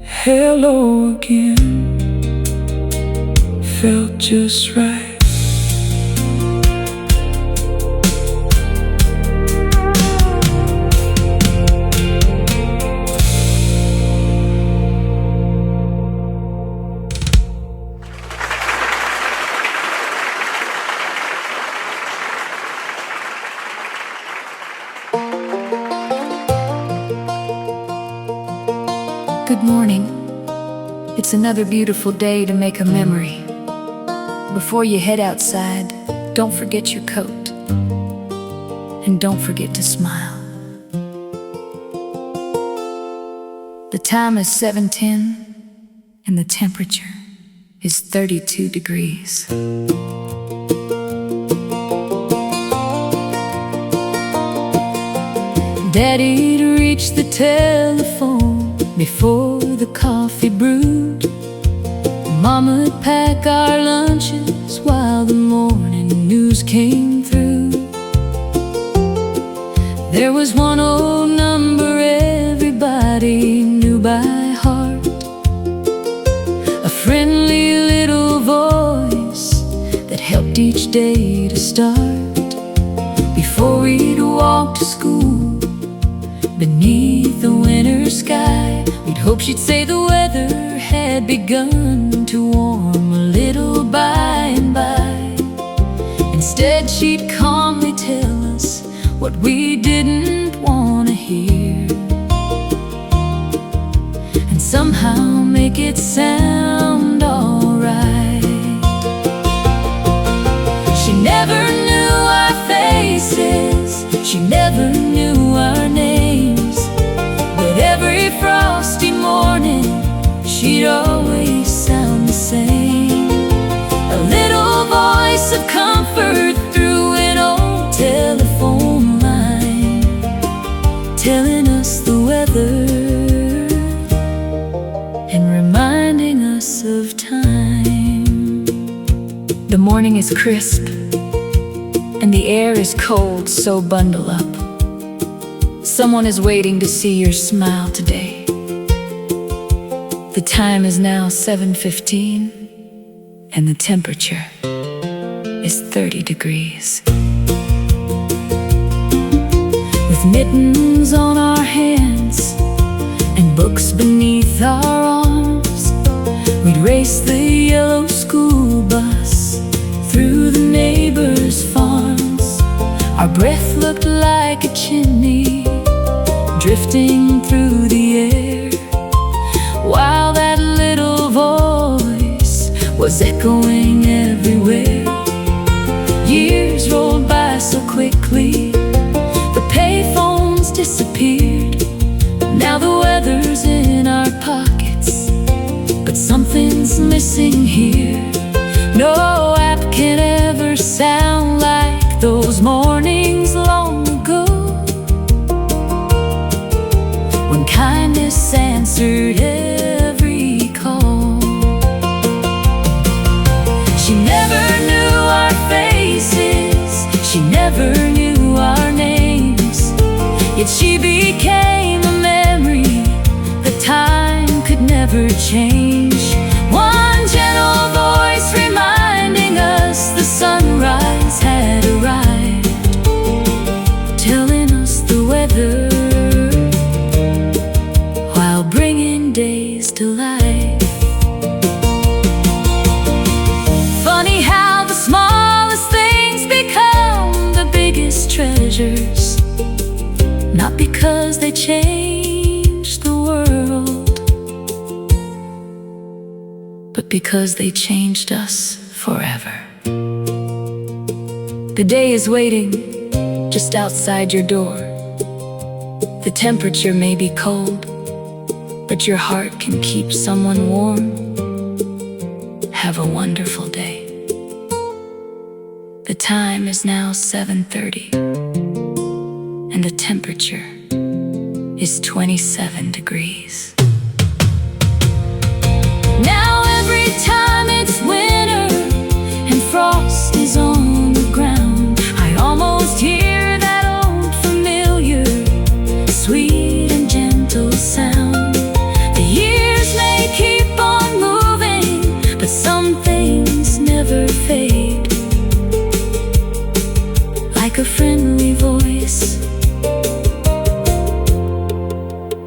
hello again felt just right. Good morning. It's another beautiful day to make a memory. Before you head outside, don't forget your coat. And don't forget to smile. The time is 7:10 and the temperature is 32 degrees. Daddy'd reach the telephone before the coffee brewed. Mama'd pack our lunches while the morning news came through. There was one old number everybody knew by heart, a friendly little voice that helped each day to start. Before we'd walk to school beneath the winter sky, we'd hope she'd say the weather had begun to warm a little by and by. Instead, she'd calmly tell us what we didn't want to hear, and somehow make it sound alright. She never knew our faces, she never knew our names, but every frosty morning she'd always sound the same. A little voice of comfort through an old telephone line, telling us the weather and reminding us of time. The morning is crisp and and the air is cold, so bundle up. Someone is waiting to see your smile today. The time is now 7:15, and the temperature is 30 degrees. With mittens on our hands and books beneath our arms, we'd race the yellow school bus through the neighbors' farms. Our breath looked like a chimney drifting through the air, while that little voice was echoing everywhere. Years rolled by so quickly, the payphones disappeared. Now the weather's in our pockets, but something's missing here. No app can ever sound like those mornings long ago, when kindness answered every call. She never knew our faces, she never knew our names, yet she became a memory that time could never change. One gentle voice reminding us the sunrise had arrived, telling us the weather while bringing days to life. Funny how the smallest things become the biggest treasures, not because they change the world, but because they changed us forever. The day is waiting just outside your door. The temperature may be cold, but your heart can keep someone warm. Have a wonderful day. The time is now 7:30, and the temperature is 27 degrees. Now every time it's winter and frost is on the ground, I almost hear that old familiar, sweet and gentle sound. The years may keep on moving, but some things never fade, like a friendly voice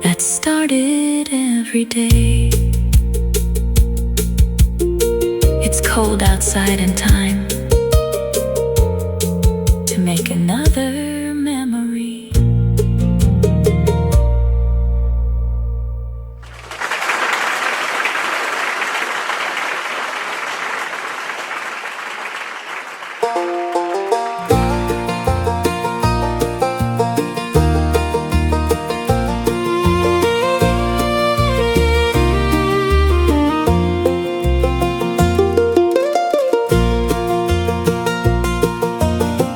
that started every day. It's cold outside and time to make another memory.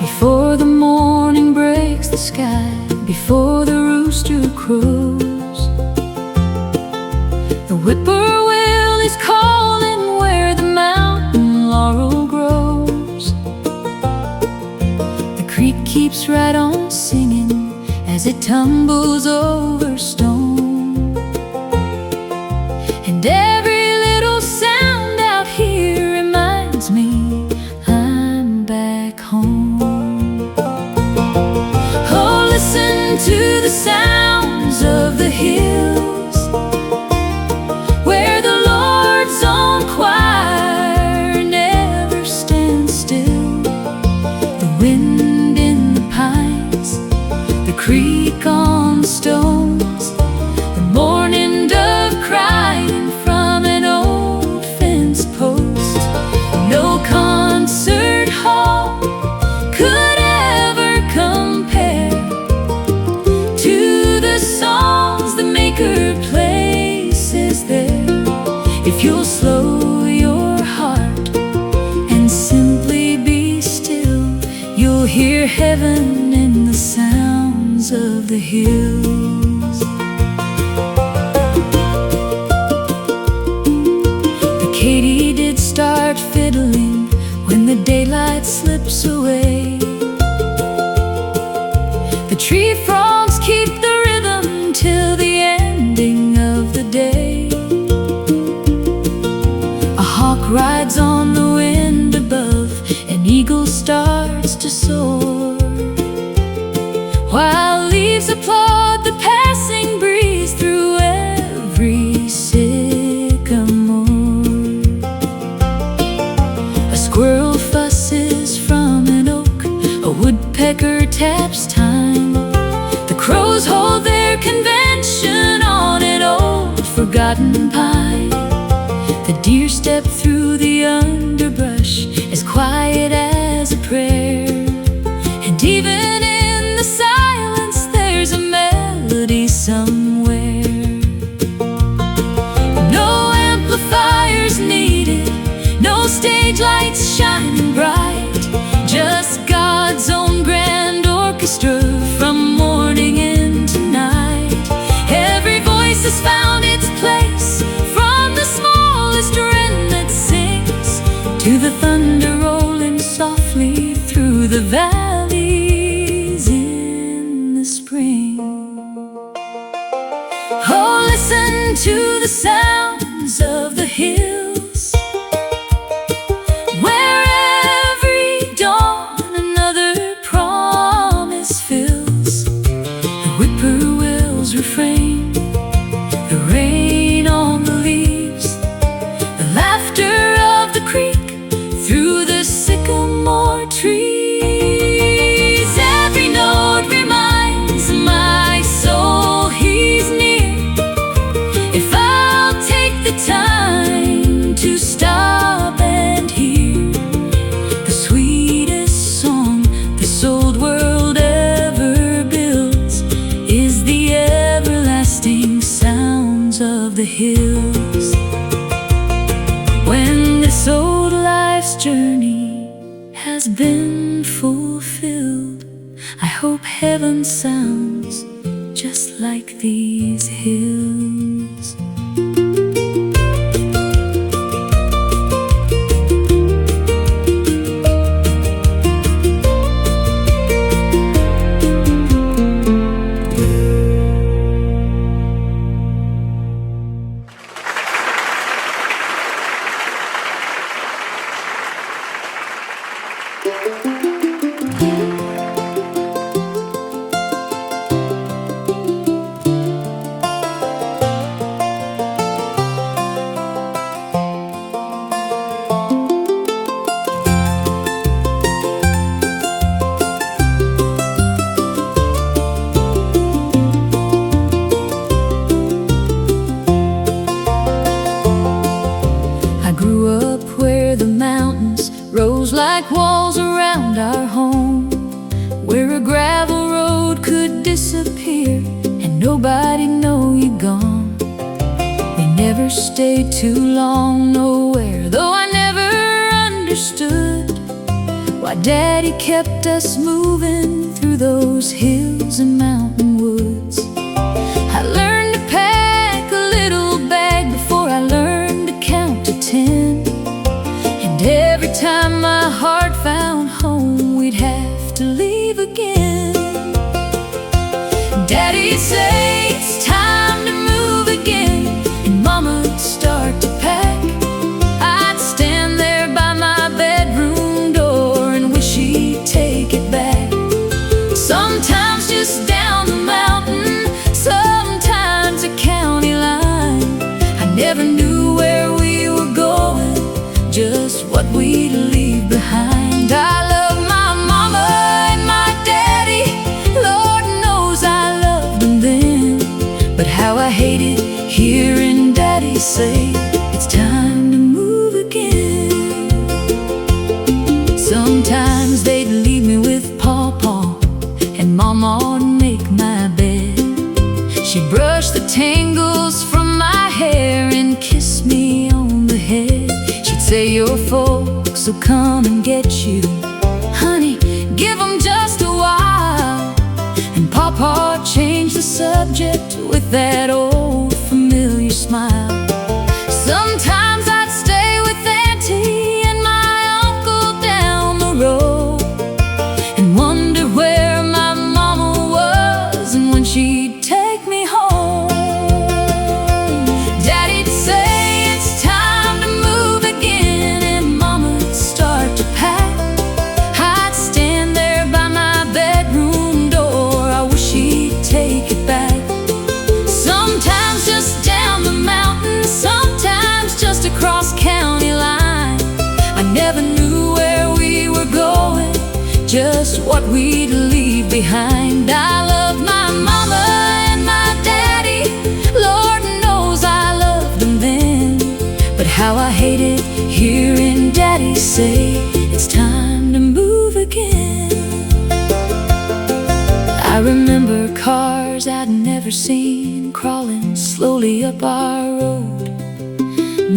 Before the morning breaks the sky, before the rooster crows, the whippoorwill is calling where the mountain laurel grows. The creek keeps right on singing as it tumbles over stone, and every little sound out here reminds me I'm back home. Listen to the sounds of the hills, where the Lord's own choir never stands still. The wind in the pines, the creek on the stones, the morning dove crying from an old fence post. No concert hall could ever compare to the songs the Maker places there. If you'll slow your heart and simply be still, you'll hear heaven in the sounds of the hills. The katydid start fiddling when the daylight slips away. Tree frogs keep the rhythm till the ending of the day. A hawk rides on the wind above, an eagle starts to soar, while leaves applaud the passing breeze through every sycamore. A squirrel fusses from an oak, a woodpecker taps time. The crows hold their convention on an old forgotten pine. The deer step through the underbrush, as quiet as a prayer. And even in the silence there's a melody somewhere. No amplifiers needed, no stage lights shining bright, just God's own grand orchestra from morning into night. Every voice has found its place, from the smallest wren that sings to the thunder rolling softly through the valleys in the spring. Oh, listen to the sounds of the hills, where every dawn another promise fills. The whippoorwills refrain, the rain on the leaves, the laughter of the creek through the sycamore trees. Every note reminds my soul he's near, if I'll take the time to stop and hear. The sweetest song this old world ever builds is the everlasting sounds of the hills. When this old life's journey has been fulfilled, I hope heaven sounds just like these hills. Rose like walls around our home, where a gravel road could disappear and nobody know you're gone. We never stayed too long nowhere, though I never understood why Daddy kept us moving through those hills and mountain woods. I learned to pack a little bag before I learned to count to 10. Every time my heart found home, we'd have to leave again. Daddy'd say it's time to move again, and Mama'd start to pack. I'd stand there by my bedroom door and wish he'd take it back. Sometimes just down the mountain, sometimes a county line. I never knew where we were going, just what we'd leave behind. I love my mama and my daddy, Lord knows I loved them then. But how I hated hearing Daddy say it's time to move again. Sometimes they'd leave me with Pawpaw, and Mama'd make my bed. She'd brush the tangles from my hair and kiss me on the head. Say your folks will come and get you, honey, give them just a while. And Pawpaw changed the subject with that old familiar smile. Sometimes I'd stay with Auntie and my uncle down the road and wonder where my mama was. we'd leave behind. I love my mama and my daddy. Lord knows I loved them then. But how I hated hearing Daddy say it's time to move again. I remember cars I'd never seen crawling slowly up our road.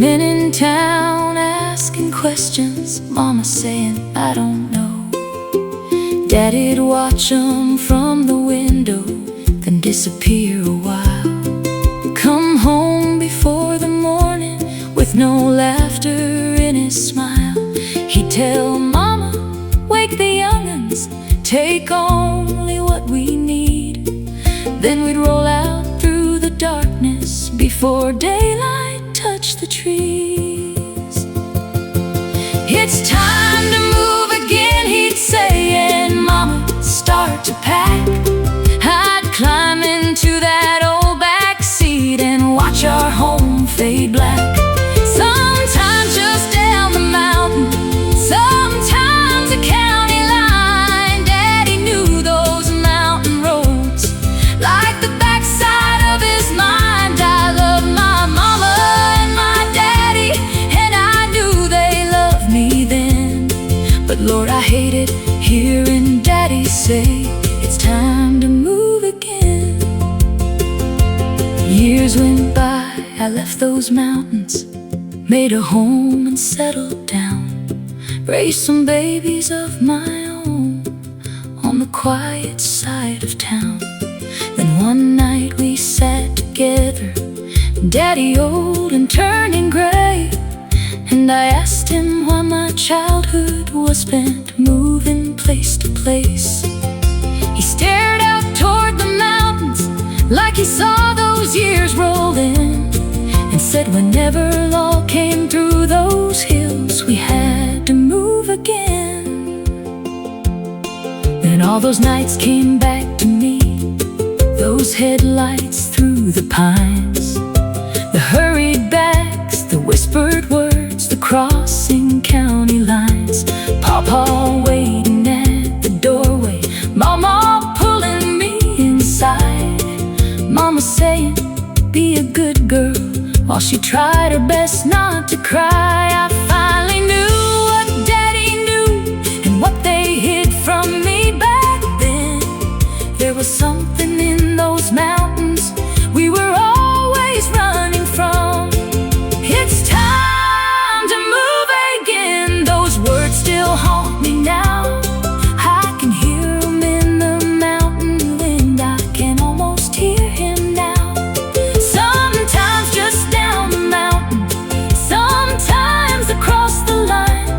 Men in town asking questions, Mama saying, I don't know. Daddy'd watch 'em from the window, then disappear a while. Come home before the morning with no laughter in his smile. He'd tell Mama, wake the young'uns, take only what we need. Then we'd roll out through the darkness before daylight touched the trees. It's time to move again, he'd say, and Mama start to pack. I'd climb into that old back seat and watch our home fade black. Sometimes just down the mountain, sometimes a county line. Daddy knew those mountain roads like the backside of his mind. I love my mama and my daddy, and I knew they loved me then. But Lord, I hated hearing Daddy say it's time to move again. Years went by, I left those mountains, made a home and settled down, raised some babies of my own on the quiet side of town. Then one night we sat together, Daddy old and turning gray, and I asked him why my childhood was spent moving place to place. He stared out toward the mountains like he saw those years roll in, and said whenever it all came through those hills, we had to move again. Then all those nights came back to me, those headlights through the pines, the hurried backs, the whispered words, the crossing county lines. Pawpaw waiting at the doorway, Mama pulling me inside, Mama saying, be a good girl, while she tried her best not to cry. I finally knew what Daddy knew and what they hid from me back then. There was something in those mountains we were always running from. It's time to move again, those words still haunt me now. I can hear 'em in the mountain wind, I can almost hear him now. Sometimes just down the mountain, sometimes across the line.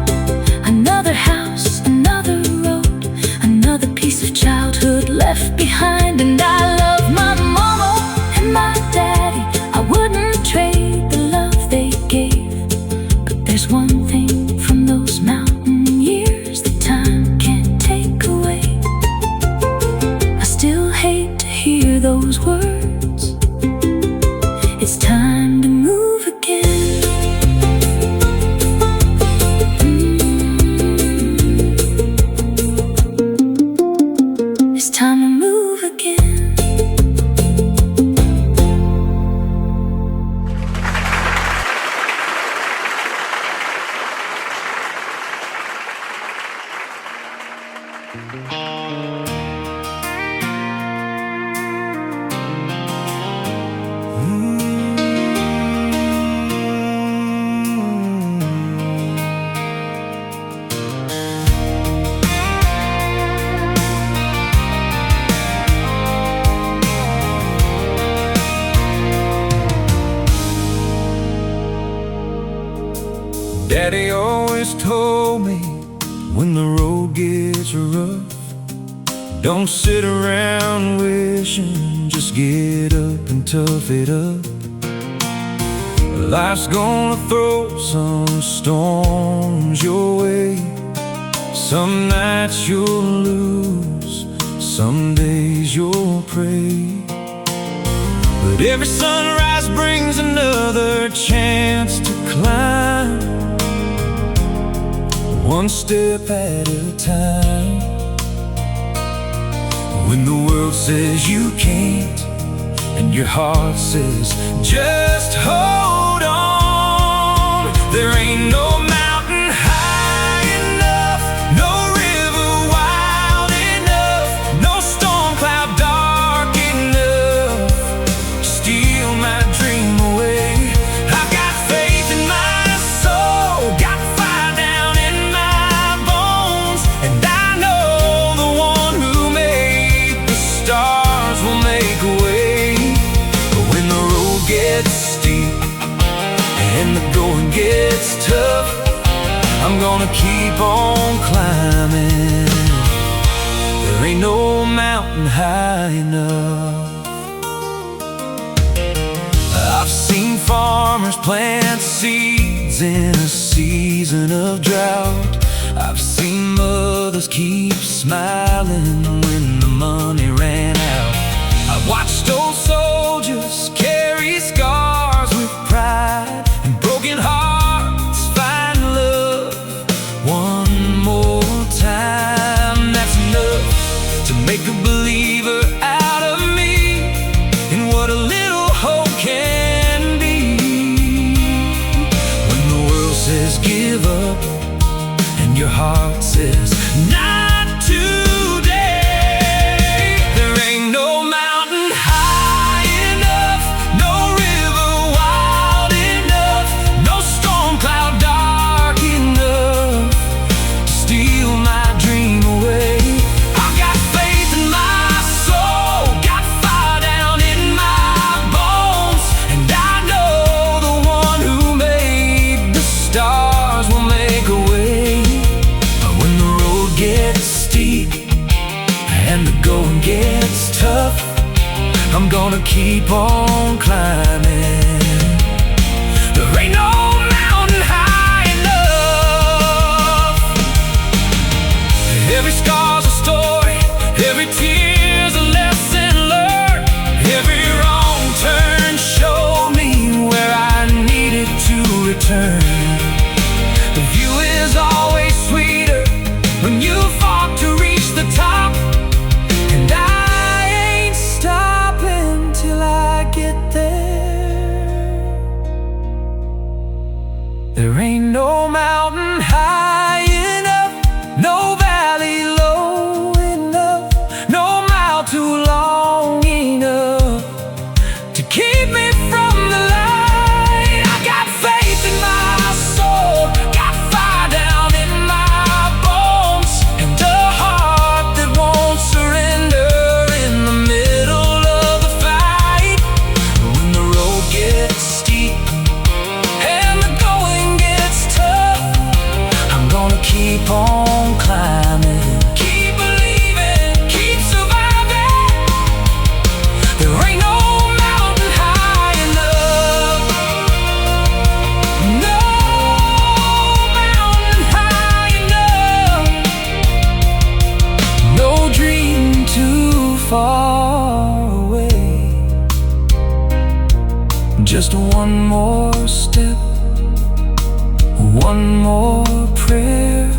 Another house, another road, another piece of childhood left behind. And I love my mama and my daddy, I wouldn't trade the love they gave. But there's one thing from those mountain years that time can't take away. I still hate to hear those words, it's time to move again. It's time to move again. Daddy always told me when the road gets rough, don't sit around wishing, just get up and tough it up. Life's gonna throw some storms your way. Some nights you'll lose, some days you'll pray. But every sunrise brings another chance to climb, one step at a time. When the world says you can't, and your heart says just hold on. There ain't no mountain high enough, no river wild enough, no storm cloud dark enough to steal my dream away. I've got faith in my soul, got fire down in my bones, and I know the one who made the stars will make a way. But when the road gets steep and the going gets tough, I'm gonna keep on climbing. There ain't no mountain high enough. I've seen farmers plant seeds in a season of drought. I've seen mothers keep smiling when the money ran out. I've watched old soldiers carry scars with pride, and broken hearts find love one more time. That's enough to make a believer out of me in what a little hope can be. When the world says give up and your heart says not today, there ain't no mountain high enough, no river wild enough, no storm cloud dark enough to steal my dream away. I've got faith in my soul, got fire down in my bones, and I know the one who made the stars will make a way. But when the road gets steep and the going gets tough, I'm gonna keep on climbing. There ain't no mountain high enough. Every scar's a story, every tear's a lesson learned, every wrong turn showed me where I needed to return. The view is always sweeter when you fought to reach the top, and I ain't stopping till I get there. There ain't no mountain high enough, no valley low enough, no mile too long enough to keep me from the light. I got faith in my soul, got fire down in my bones, and a heart that won't surrender in the middle of the fight. When the road gets steep and the going gets tough, I'm gonna keep on climbing, keep believing, keep surviving. There ain't no mountain high enough, no mountain high enough, no dream too far away. Just one more step, one more prayer,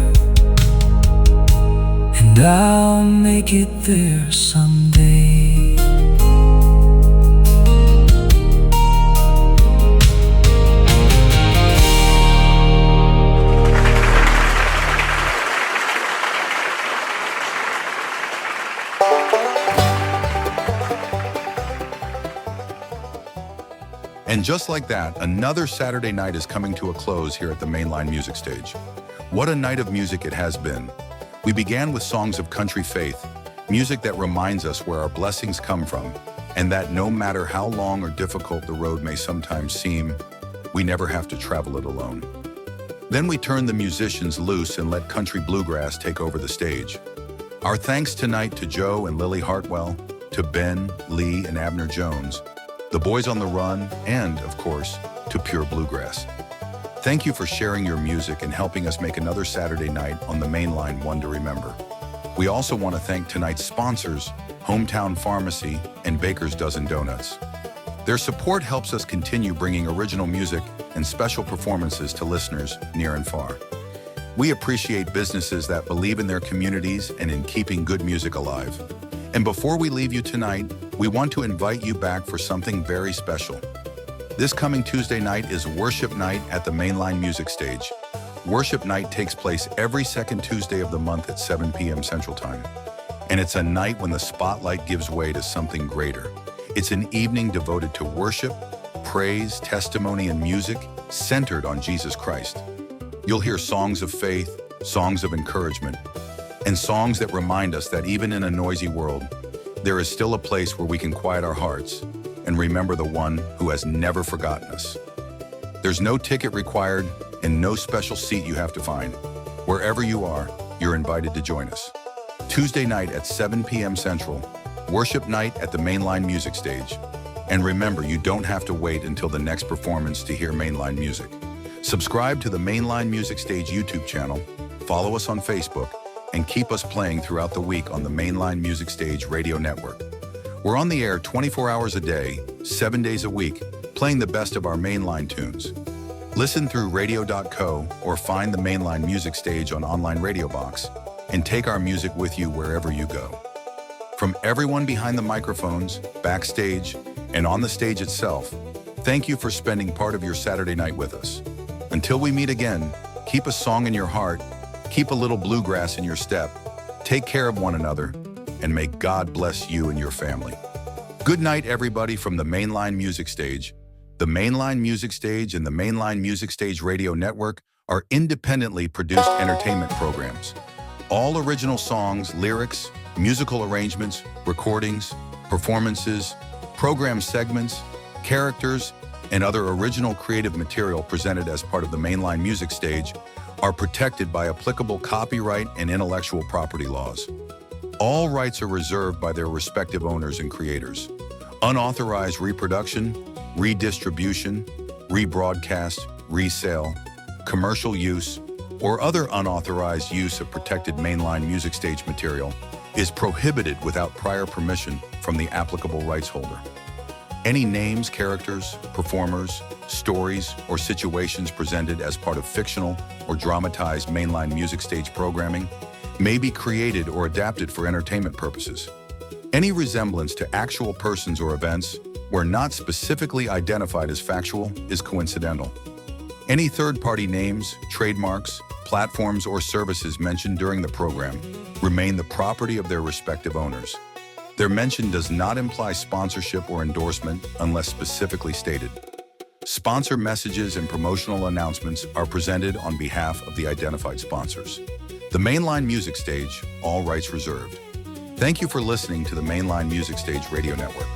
and I'll make it there someday. And just like that, another Saturday night is coming to a close here at the Mainline Music Stage. What a night of music it has been. We began with songs of country faith, music that reminds us where our blessings come from, and that no matter how long or difficult the road may sometimes seem, we never have to travel it alone. Then we turned the musicians loose and let country bluegrass take over the stage. Our thanks tonight to Joe and Lily Hartwell, to Ben, Lee, and Abner Jones, the Boys on the Run, and, of course, to Pure Bluegrass. Thank you for sharing your music and helping us make another Saturday night on the Mainline one to remember. We also want to thank tonight's sponsors, Hometown Pharmacy and Baker's Dozen Donuts. Their support helps us continue bringing original music and special performances to listeners near and far. We appreciate businesses that believe in their communities and in keeping good music alive. And before we leave you tonight, we want to invite you back for something very special. This coming Tuesday night is Worship Night at the Mainline Music Stage. Worship Night takes place every second Tuesday of the month at 7 p.m. Central Time. And it's a night when the spotlight gives way to something greater. It's an evening devoted to worship, praise, testimony, and music centered on Jesus Christ. You'll hear songs of faith, songs of encouragement, and songs that remind us that even in a noisy world, there is still a place where we can quiet our hearts and remember the one who has never forgotten us. There's no ticket required and no special seat you have to find. Wherever you are, you're invited to join us. Tuesday night at 7 p.m. Central, Worship Night at the Mainline Music Stage. And remember, you don't have to wait until the next performance to hear Mainline music. Subscribe to the Mainline Music Stage YouTube channel, follow us on Facebook, and keep us playing throughout the week on the Mainline Music Stage radio network. We're on the air 24 hours a day, 7 days a week, playing the best of our Mainline tunes. Listen through radio.co or find the Mainline Music Stage on Online Radio Box and take our music with you wherever you go. From everyone behind the microphones, backstage, and on the stage itself, thank you for spending part of your Saturday night with us. Until we meet again, keep a song in your heart, keep a little bluegrass in your step, take care of one another, and may God bless you and your family. Good night, everybody, from the Mainline Music Stage. The Mainline Music Stage and the Mainline Music Stage Radio Network are independently produced entertainment programs. All original songs, lyrics, musical arrangements, recordings, performances, program segments, characters, and other original creative material presented as part of the Mainline Music Stage are protected by applicable copyright and intellectual property laws. All rights are reserved by their respective owners and creators. Unauthorized reproduction, redistribution, rebroadcast, resale, commercial use, or other unauthorized use of protected Mainline Music Stage material is prohibited without prior permission from the applicable rights holder. Any names, characters, performers, stories, or situations presented as part of fictional or dramatized Mainline Music Stage programming may be created or adapted for entertainment purposes. Any resemblance to actual persons or events, where not specifically identified as factual, is coincidental. Any third-party names, trademarks, platforms, or services mentioned during the program remain the property of their respective owners. Their mention does not imply sponsorship or endorsement unless specifically stated. Sponsor messages and promotional announcements are presented on behalf of the identified sponsors. The Mainline Music Stage, all rights reserved. Thank you for listening to the Mainline Music Stage Radio Network.